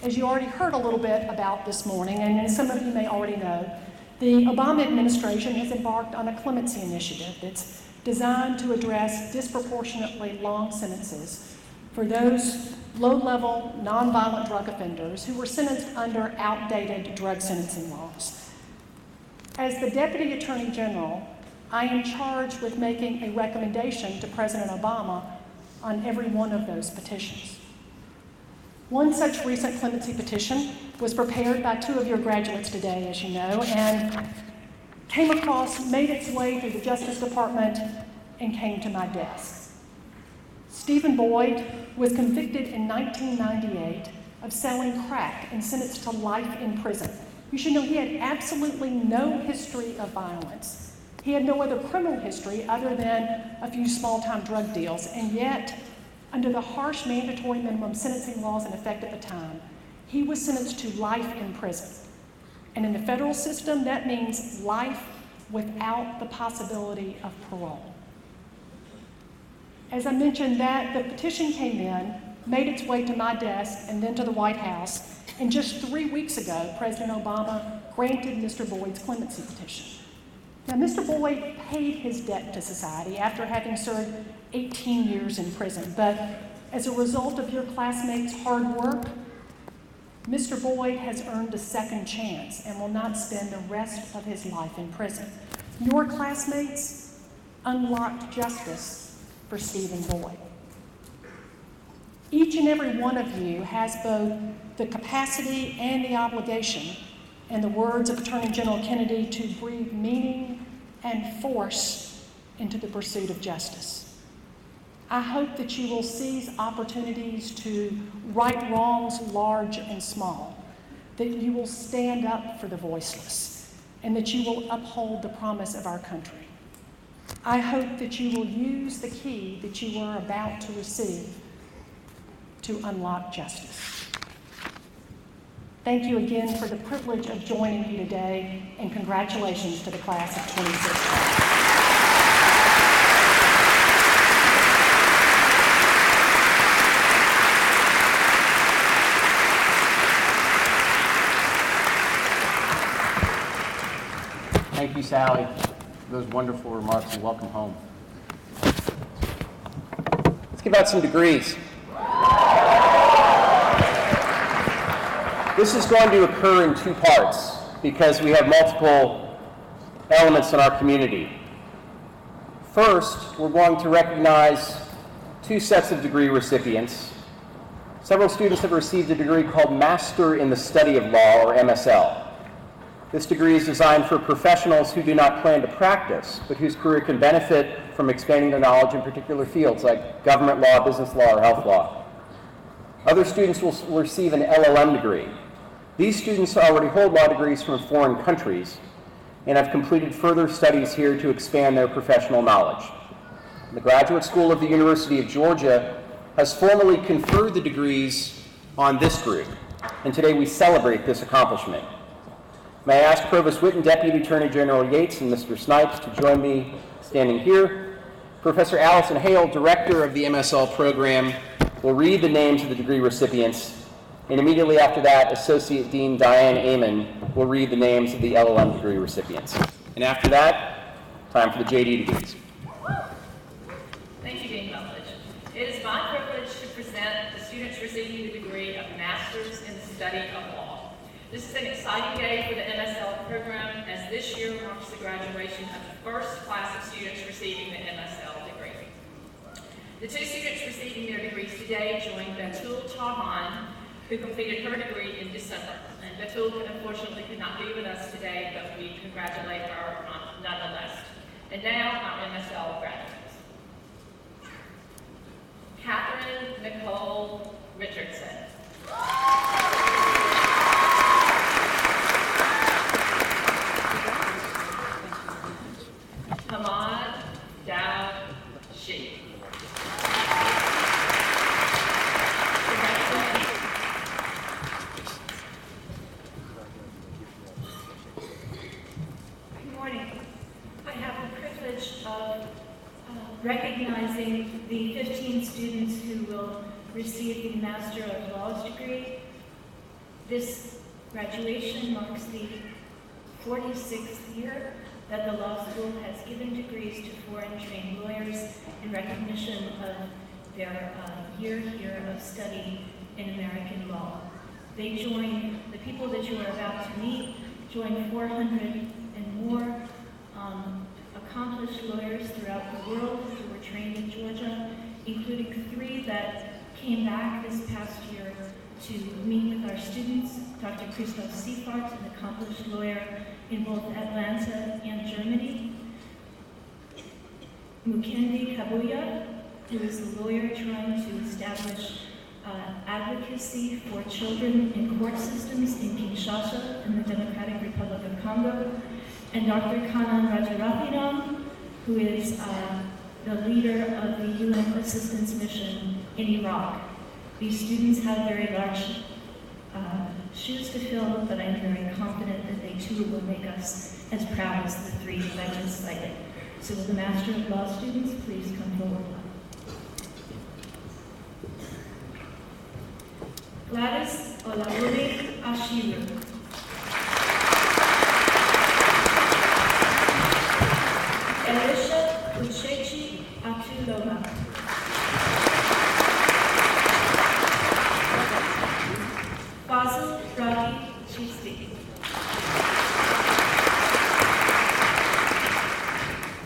C: As you already heard a little bit about this morning, and as some of you may already know, the Obama administration has embarked on a clemency initiative that's designed to address disproportionately long sentences for those low-level, nonviolent drug offenders who were sentenced under outdated drug sentencing laws. As the Deputy Attorney General, I am charged with making a recommendation to President Obama on every one of those petitions. One such recent clemency petition was prepared by two of your graduates today, as you know, and made its way through the Justice Department and came to my desk. Stephen Boyd was convicted in 1998 of selling crack and sentenced to life in prison. You should know he had absolutely no history of violence. He had no other criminal history other than a few small-time drug deals, and yet, under the harsh mandatory minimum sentencing laws in effect at the time, he was sentenced to life in prison. And in the federal system, that means life without the possibility of parole. As I mentioned, the petition came in, made its way to my desk, and then to the White House, and just 3 weeks ago, President Obama granted Mr. Boyd's clemency petition. Now, Mr. Boyd paid his debt to society after having served 18 years in prison, but as a result of your classmates' hard work, Mr. Boyd has earned a second chance and will not spend the rest of his life in prison. Your classmates unlocked justice for Stephen Boyd. Each and every one of you has both the capacity and the obligation, in the words of Attorney General Kennedy, to breathe meaning and force into the pursuit of justice. I hope that you will seize opportunities to right wrongs large and small, that you will stand up for the voiceless, and that you will uphold the promise of our country. I hope that you will use the key that you are about to receive to unlock justice. Thank you again for the privilege of joining you today, and congratulations to the class of 2016.
D: Thank you, Sally, for those wonderful remarks, and welcome home. Let's give out some degrees. This is going to occur in two parts because we have multiple elements in our community. First, we're going to recognize two sets of degree recipients. Several students have received a degree called Master in the Study of Law, or MSL. This degree is designed for professionals who do not plan to practice, but whose career can benefit from expanding their knowledge in particular fields like government law, business law, or health law. Other students will receive an LLM degree. These students already hold law degrees from foreign countries and have completed further studies here to expand their professional knowledge. The Graduate School of the University of Georgia has formally conferred the degrees on this group, and today we celebrate this accomplishment. May I ask Provost Whitten, Deputy Attorney General Yates, and Mr. Snipes to join me standing here. Professor Allison Hale, Director of the MSL program, will read the names of the degree recipients, and immediately after that, Associate Dean Diane Amon will read the names of the LLM degree recipients. And after that, time for the JD degrees.
K: Thank you, Dean Rutledge. It is my privilege to present the students receiving the degree of Masters in the Study of Law. This is an exciting day for the MSL program, as this year marks the graduation of the first class of students receiving the MSL degree. The two students receiving their degrees today joined Batul Chauhan, who completed her degree in December. And Batul, unfortunately, could not be with us today, but we congratulate her nonetheless. And now, our MSL graduates. Catherine Nicole Richardson. Hamad Dowd Sheikh.
L: Good morning. I have the privilege of recognizing the 15 students who will receive the Master of Laws degree. This graduation marks the 46th year that the law school has given degrees to foreign-trained lawyers in recognition of their year here of study in American law. They join, the people that you are about to meet, join 400 and more accomplished lawyers throughout the world who were trained in Georgia, including 3 that came back this past year to meet with our students. Dr. Christoph Seifert, an accomplished lawyer in both Atlanta and Germany. Mukendi Kabuya, who is a lawyer trying to establish advocacy for children in court systems in Kinshasa in the Democratic Republic of Congo. And Dr. Kanan Rajarathinam, who is the leader of the UN Assistance Mission in Iraq. These students have very large shoes to fill, but I'm very confident that they too will make us as proud as the 3 that I just cited. So will the Master of Law students please come forward. Gladys Olawumi Ashiru. Elisha Uchechi Atuloma. Fazil Ravi Chisti.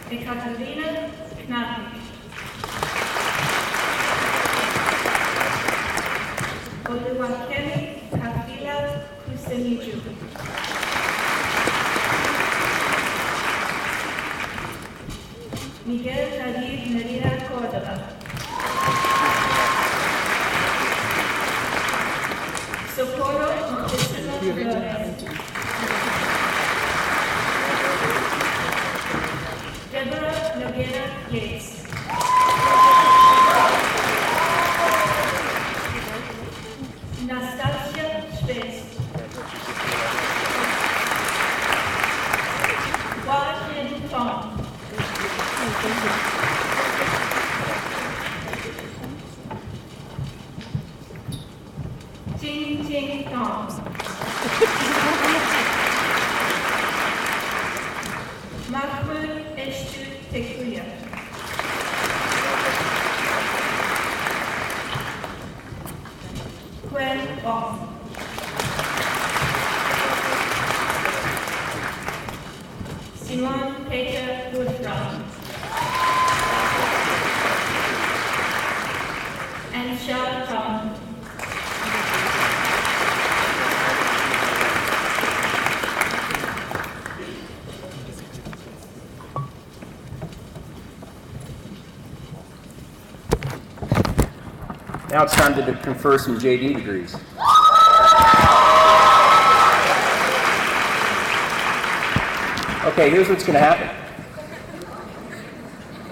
L: Ekaterina Knapnik. Oluwakemi Kafila Kusemiju. Miguel David Medina Córdoba. Socorro Montesino Flores. Deborah Noguera Yates. Nastasia Spitz. Ting Ting Dong. Mahmoud Eştü Tekuya. Gwen Wong. Simon Peter Woodrow. And Xiao Zhang.
D: Now it's time to confer some JD degrees. Okay, here's what's going to happen.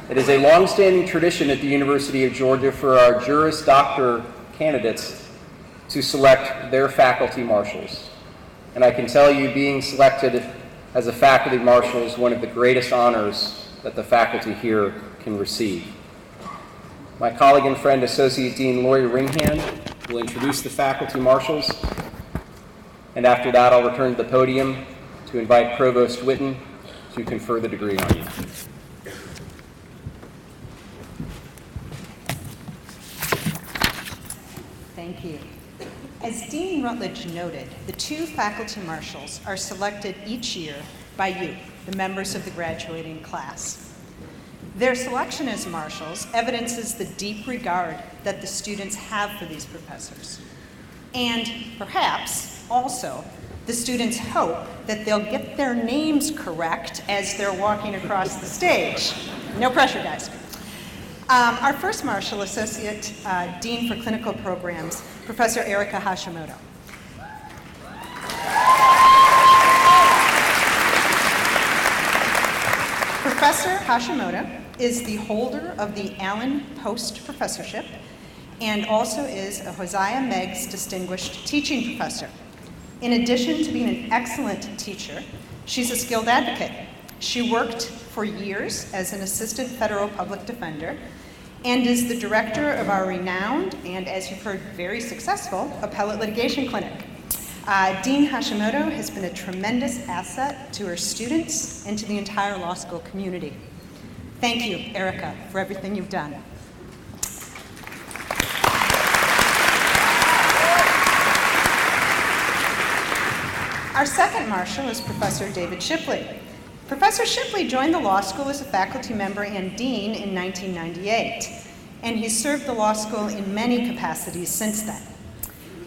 D: It is a long-standing tradition at the University of Georgia for our Juris Doctor candidates to select their faculty marshals. And I can tell you, being selected as a faculty marshal is one of the greatest honors that the faculty here can receive. My colleague and friend, Associate Dean Lori Ringhand, will introduce the faculty marshals. And after that, I'll return to the podium to invite Provost Witten to confer the degree on you.
M: Thank you. As Dean Rutledge noted, the two faculty marshals are selected each year by you, the members of the graduating class. Their selection as marshals evidences the deep regard that the students have for these professors. And perhaps also the students hope that they'll get their names correct as they're walking across the stage. No pressure, guys. Our first marshal, Associate Dean for Clinical Programs, Professor Erica Hashimoto. Professor Hashimoto is the holder of the Allen Post Professorship and also is a Hosea Meggs Distinguished Teaching Professor. In addition to being an excellent teacher, she's a skilled advocate. She worked for years as an assistant federal public defender and is the director of our renowned and, as you've heard, very successful appellate litigation clinic. Dean Hashimoto has been a tremendous asset to her students and to the entire law school community. Thank you, Erica, for everything you've done. Our second marshal is Professor David Shipley. Professor Shipley joined the law school as a faculty member and dean in 1998, and he's served the law school in many capacities since then.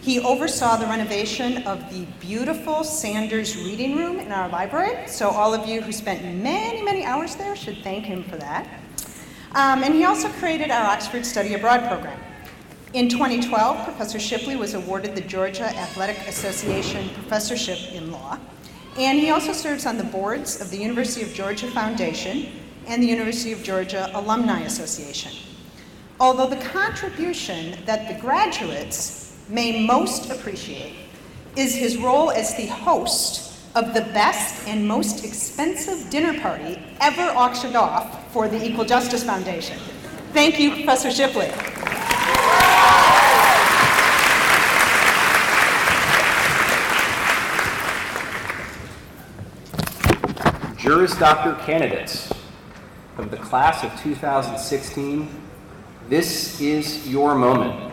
M: He oversaw the renovation of the beautiful Sanders Reading Room in our library, so all of you who spent many, many hours there should thank him for that. And he also created our Oxford Study Abroad program. In 2012, Professor Shipley was awarded the Georgia Athletic Association Professorship in Law, and he also serves on the boards of the University of Georgia Foundation and the University of Georgia Alumni Association. Although the contribution that the graduates may most appreciate is his role as the host of the best and most expensive dinner party ever auctioned off for the Equal Justice Foundation. Thank you, Professor Shipley.
D: Juris Doctor candidates of the class of 2016, this is your moment.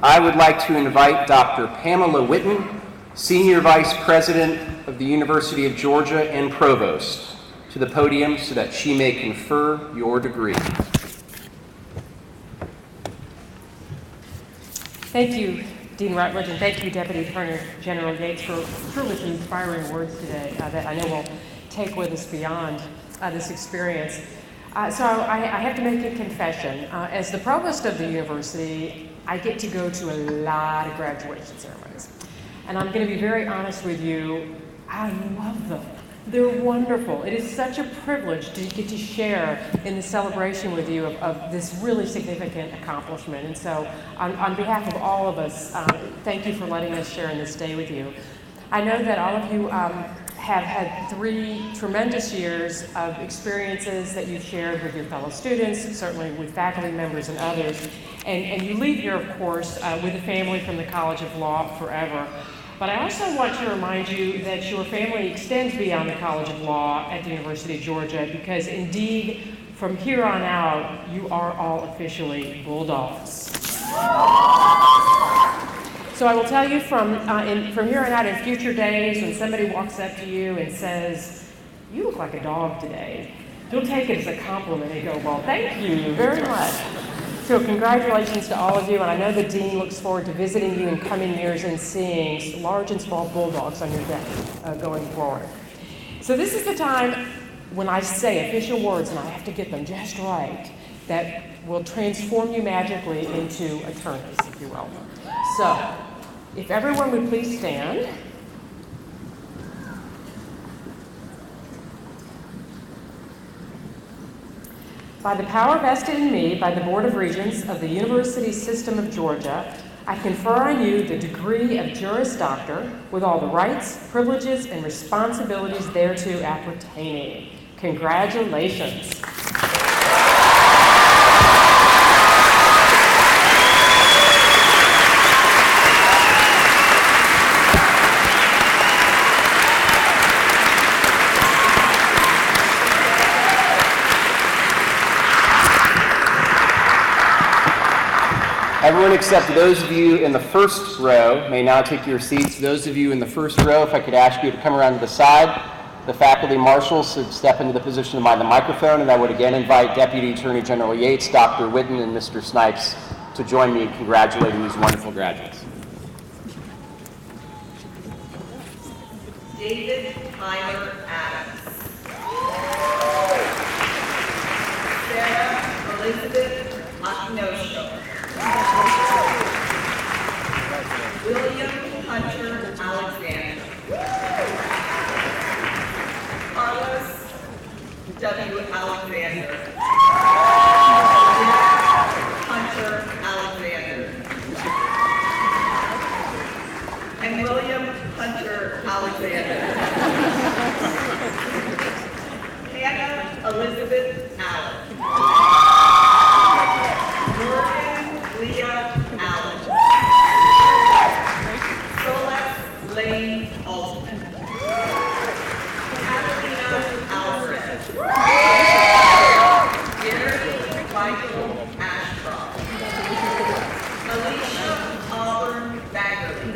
D: I would like to invite Dr. Pamela Witten, Senior Vice President of the University of Georgia and Provost, to the podium so that she may confer your degree.
N: Thank you, Dean Rutledge, and thank you, Deputy Attorney General Gates, for truly inspiring words today that I know will take with us beyond this experience. So I have to make a confession. As the provost of the university, I get to go to a lot of graduation ceremonies. And I'm going to be very honest with you, I love them. They're wonderful. It is such a privilege to get to share in the celebration with you of this really significant accomplishment. And so on behalf of all of us, thank you for letting us share in this day with you. I know that all of you have had 3 tremendous years of experiences that you've shared with your fellow students, certainly with faculty members and others. And you leave here, of course, with a family from the College of Law forever. But I also want to remind you that your family extends beyond the College of Law at the University of Georgia, because indeed, from here on out, you are all officially Bulldogs. So I will tell you from here on out in future days, when somebody walks up to you and says, "You look like a dog today," you'll take it as a compliment and go, "Well, thank you very much." So congratulations to all of you, and I know the Dean looks forward to visiting you in coming years and seeing large and small Bulldogs on your desk going forward. So this is the time when I say official words, and I have to get them just right, that will transform you magically into attorneys, if you will. So, if everyone would please stand. By the power vested in me by the Board of Regents of the University System of Georgia, I confer on you the degree of Juris Doctor with all the rights, privileges, and responsibilities thereto appertaining. Congratulations.
D: Everyone except those of you in the first row may now take your seats. Those of you in the first row, if I could ask you to come around to the side. The faculty marshals should step into the position by the microphone, and I would again invite Deputy Attorney General Yates, Dr. Whitten, and Mr. Snipes to join me in congratulating these wonderful graduates.
I: David Tyler Adams. Sarah Elizabeth Akinosho. William Hunter Alexander. Carlos W. Alexander. Hunter Alexander. And William Hunter Alexander. Hannah Elizabeth Allen. Morgan Leah Allen. Celeste Lane Altman. Catalina Alfred. Gary Michael Ashcroft. Alicia Auburn Baggerly.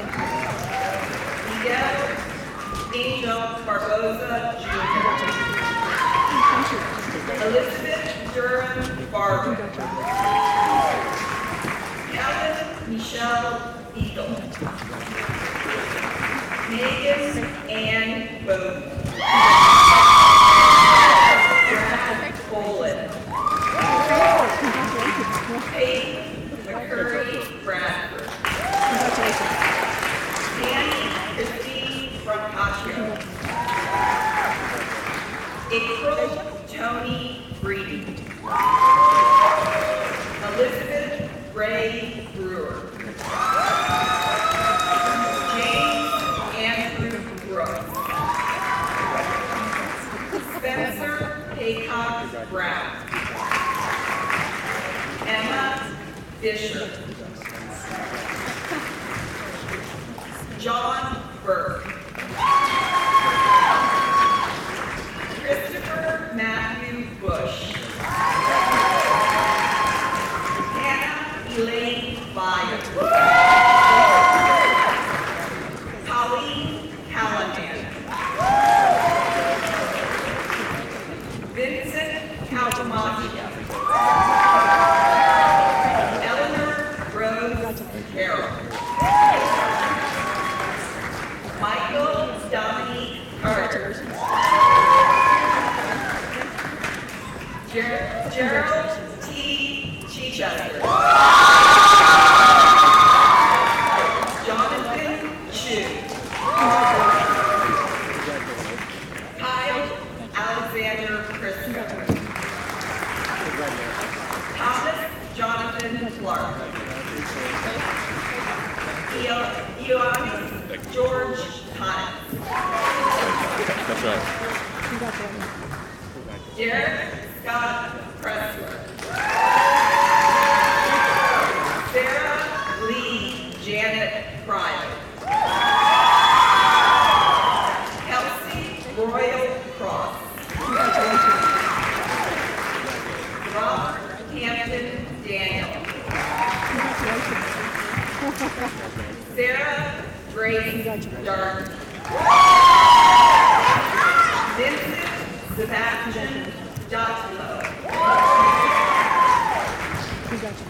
I: Miguel Angel Barboza Jr. Elizabeth Durham Barber. Helen Michelle Eagle. Megan Ann Bowden. Brad Bolin. Kate McCurry Bradford. Annie Christine Brancaccio. April Tony Breeden. Elizabeth Ray Brewer. James Andrew Brooks. Spencer Haycock Brown. Emma Fisher. John Burke. Christopher Matthew Bush. Hannah Elaine Byers. Colleen Callahan. Vincent Calvamaggio. Eleanor Rose Carroll. Michael Dominique Carter. Gerald T. Chichester. Jonathan Chu. Kyle Alexander Christopher. Thomas Jonathan Clark. Ioannis George Connett.
A: That's right.
I: Derek Scott Pressler. Sarah Lee Janet Pryor. Kelsey Royal Cross. Robert Hampton Daniel. Sarah Grace Dark. Vincent Sebastian Dotlo.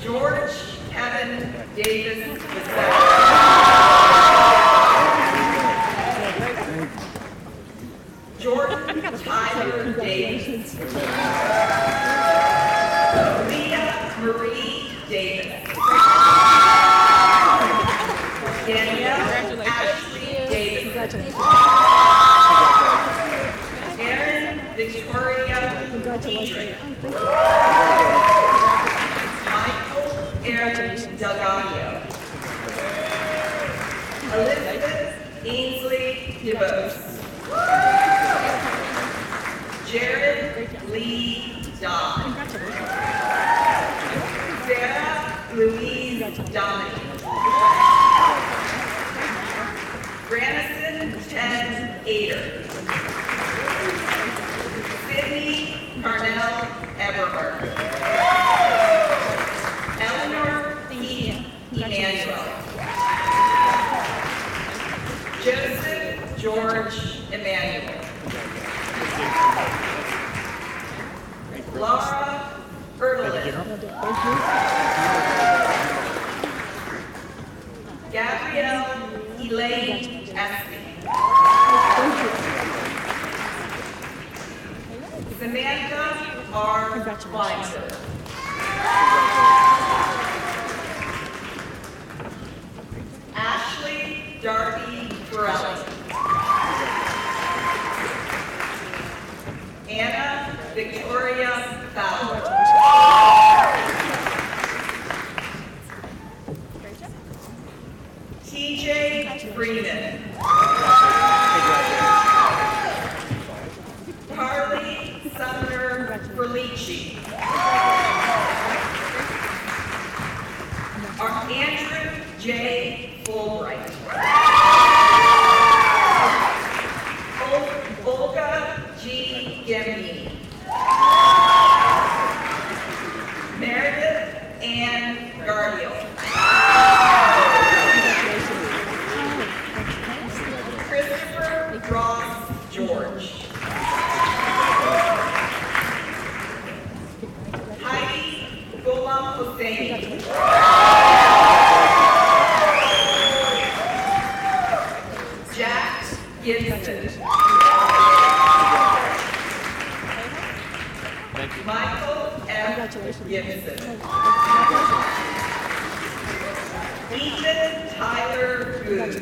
I: George Kevin Davis II. Jordan Tyler Davis. Leah Marie Davis. Danielle Ashley Davis. Erin Victoria Dietrich. Michael Aaron Delgado. Elizabeth Ainsley DeVos. Jared Lee Dodd. Sarah Louise Dominic. Granison Ted Ader. Sydney Carnell Everhart. Eleanor E. Emmanuel. Joseph George Emmanuel. Laura Erdelin. Gabrielle Elaine Espy. Samantha R. Weinberg. Ashley Darby Borelli. Anna Victoria Fowler. TJ Freeman. Carly Sumner Berlici. Andrew J. Fulbright. Olga G. Gambini. Meredith Ann Gardiel. Christopher Ross George. Heidi Ghulam Hussein. Jack Gibson. Michael F. Gibson. Ethan Tyler Good.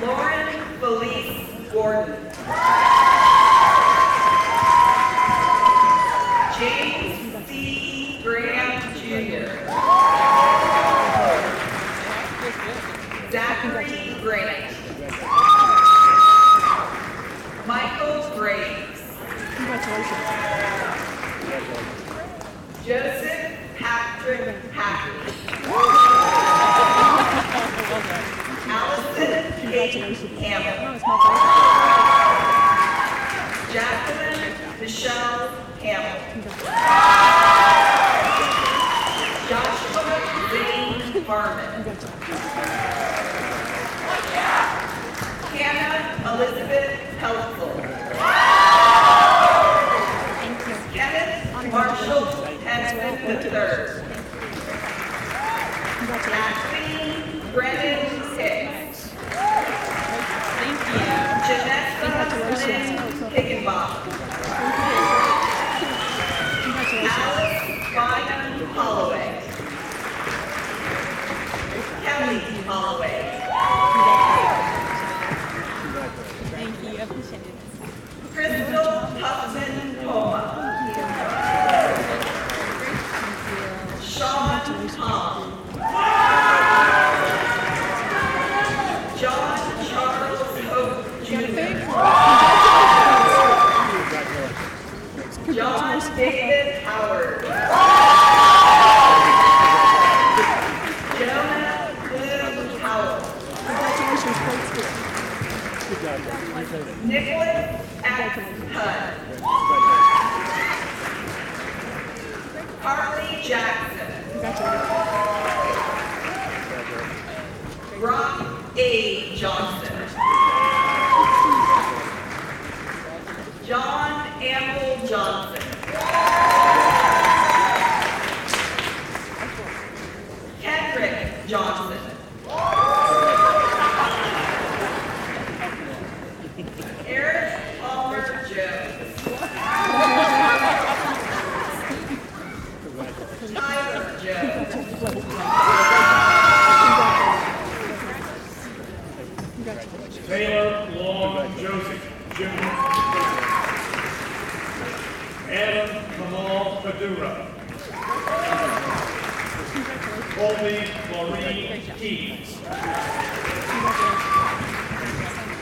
I: Lauren Felice Gordon. James C. Graham Jr. Zachary Grant. Michael Graves. Joseph Patrick Hackett. Allison Kate Campbell. Jacqueline Michelle Campbell. Joshua Zane Harmon. Hannah Elizabeth Pelzel. Kenneth Marshall Heston III. Ashley Brennan Hicks. Janessa Lynn Higginbotham. Alice Bynum Holloway. Kelly Holloway.
B: Thank you. I appreciate it.
I: Crystal Huffman Coma. Sean Tom. John Charles Johnson. Eric Palmer Jones. Tyler Jones.
E: Taylor Long Joseph, Jr. Adam Kamal Padura. Colby Maureen Keys.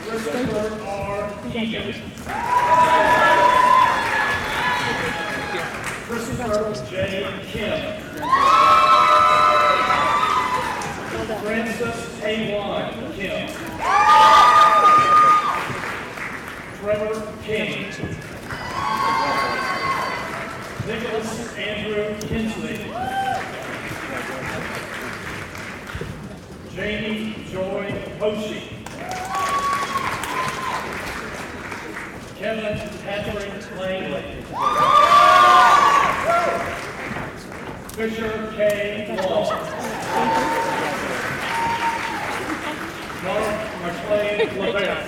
E: Christopher R. Egan. Christopher J. Kim. Francis A. Kim. Trevor King. Nicholas Andrew Kinsley. Jamie Joy Hoshi. Kevin Patrick Langley. Fisher K. Long. Mark McLean LeBert.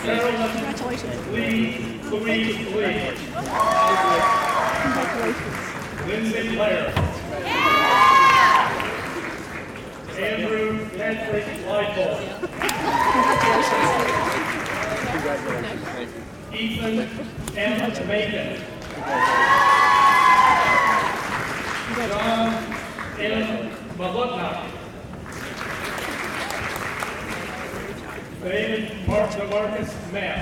E: Carolyn Louise Lee. Lindsay Blair. Andrew Patrick Lightbolt. Ethan M. Macon. John M. Malutnak. David Marcus Mapp.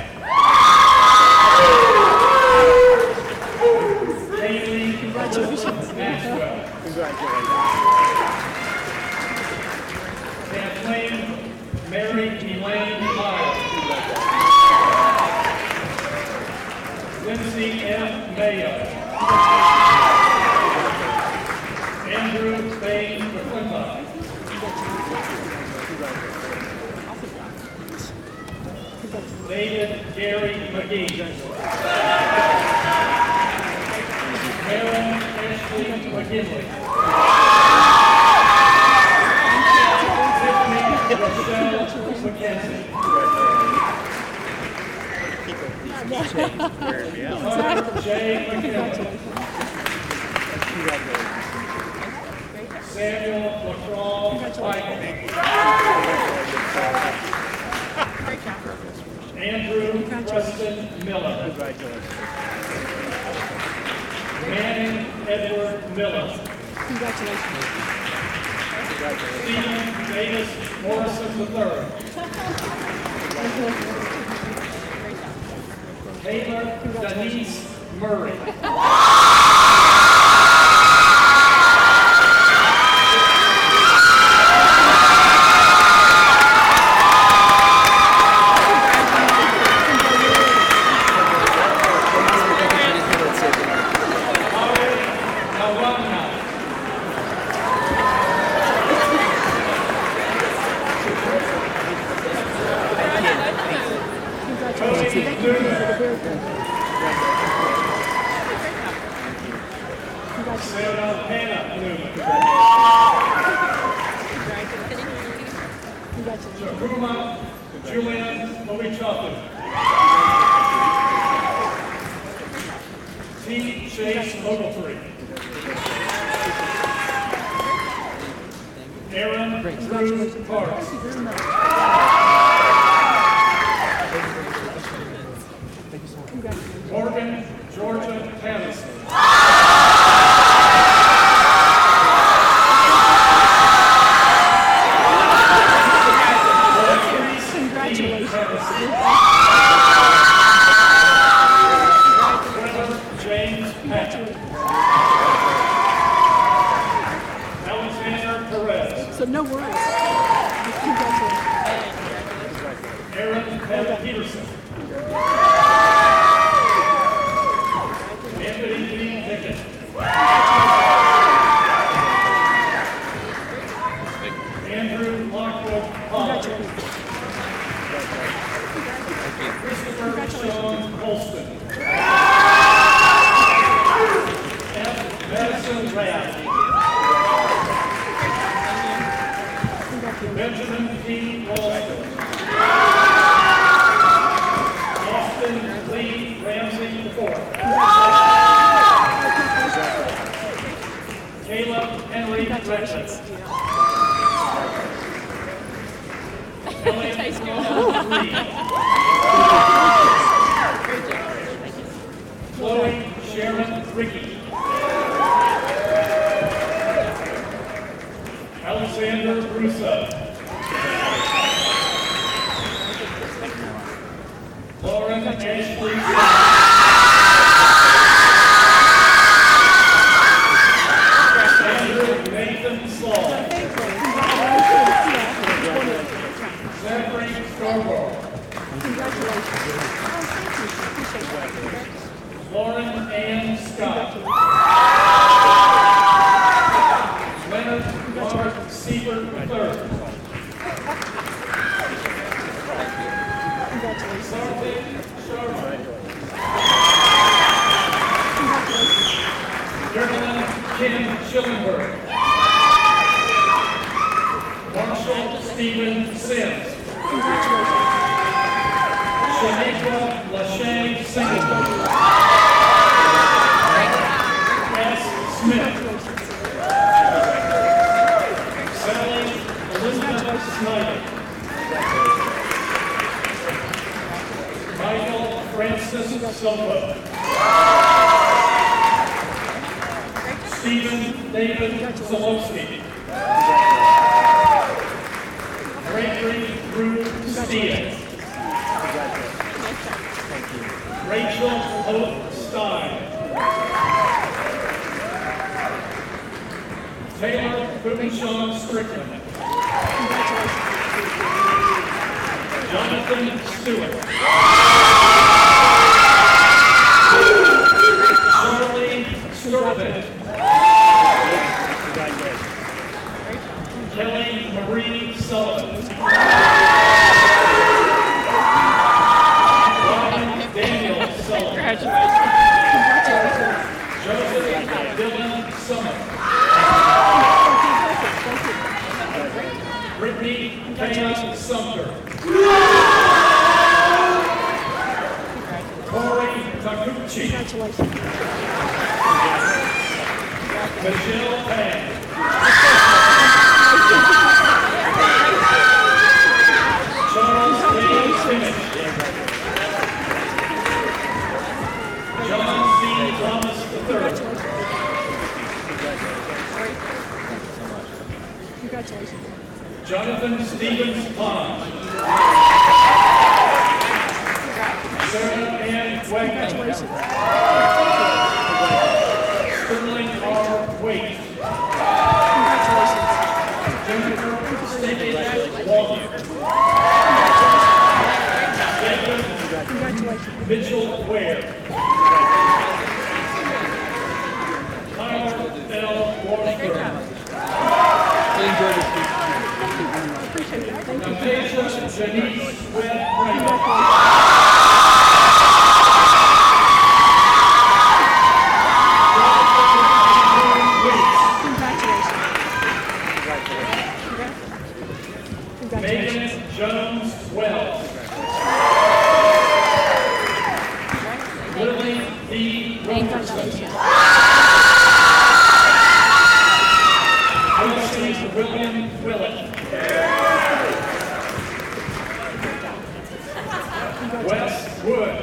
E: Haley Maxwell. Kathleen Mary Elaine Miles. Lindsay M. Mayo. Andrew Bain McClintock. David Gary McGee. Karen Ashley McGinley. Tiffany Rochelle McKenzie. Hunter J. McKinley. Samuel LaCroix Michael. Andrew Preston Miller. Manning Edward Miller.
B: Congratulations.
E: Stephen Davis Morrison III. Taylor Denise Murray. Sarah Hannah Newman. Shakuma Julian Moichatu. T. Chase Ogletree. Aaron Drew Parks. Morgan Georgia Patterson. James Patrick. Alexander Perez.
B: So no worries.
E: Aaron Beth Peterson. Anthony D. Pickett. Andrew Lockwood Pollard. Christopher Sean Colston. F. Madison Rath. Benjamin P. Walton. Austin Lee Ramsey IV. Caleb Henry Redmond. Elliot Reed. Chloe Sharon Ricky. Alexander Russo. Lauren Ashley. Andrew Nathan Slaw. Zachary Scarborough. Lauren Ann Scott. Leonard Mark Siebert III. Sarthik Sharma. Geraldine Kim Schillenberg. Marshall Stephen Sims. Shaniqua Lachey Singleton. S. Smith. Sally Elizabeth Snyder. Michael Francis Silva. Stephen David Zalowski. Gregory Drew Steele. Rachel Hope Stein. Taylor Whitenshaw Strickland. Jonathan Stewart. Shirley Sturtevant. Kelly Marie Sullivan. Robin Daniel Sullivan. Joseph Dylan Summer. Brittany Kayla Sumter. Corey Taguchi. Michelle Pang. Charles A. Simmons. John C. Thomas III.
C: Congratulations.
E: Jonathan Stevens Pond. Sarah Ann Wagner. Sterling R. Waite. Jennifer Stickett Walton. Jacob Mitchell Ware. Tyler L. Washburn. Natasha Janice Webb Raymond. Megan Jones Wells. Lily D. Wilkerson. Elsie William Willett. Wes Wood.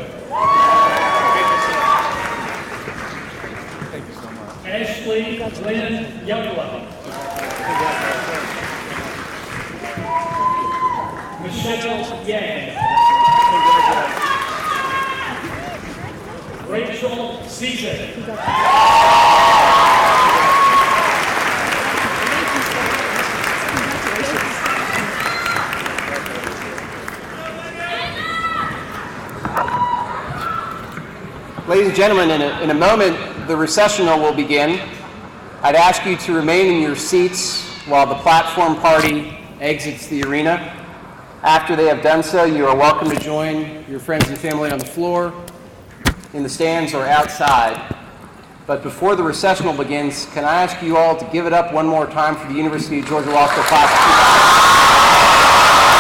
E: Ashley Lynn Youngblood. Michelle Yang. Rachel Cezanne.
D: Ladies and gentlemen, in a moment, the recessional will begin. I'd ask you to remain in your seats while the platform party exits the arena. After they have done so, you are welcome to join your friends and family on the floor, in the stands, or outside. But before the recessional begins, can I ask you all to give it up one more time for the University of Georgia Law School class of 2000?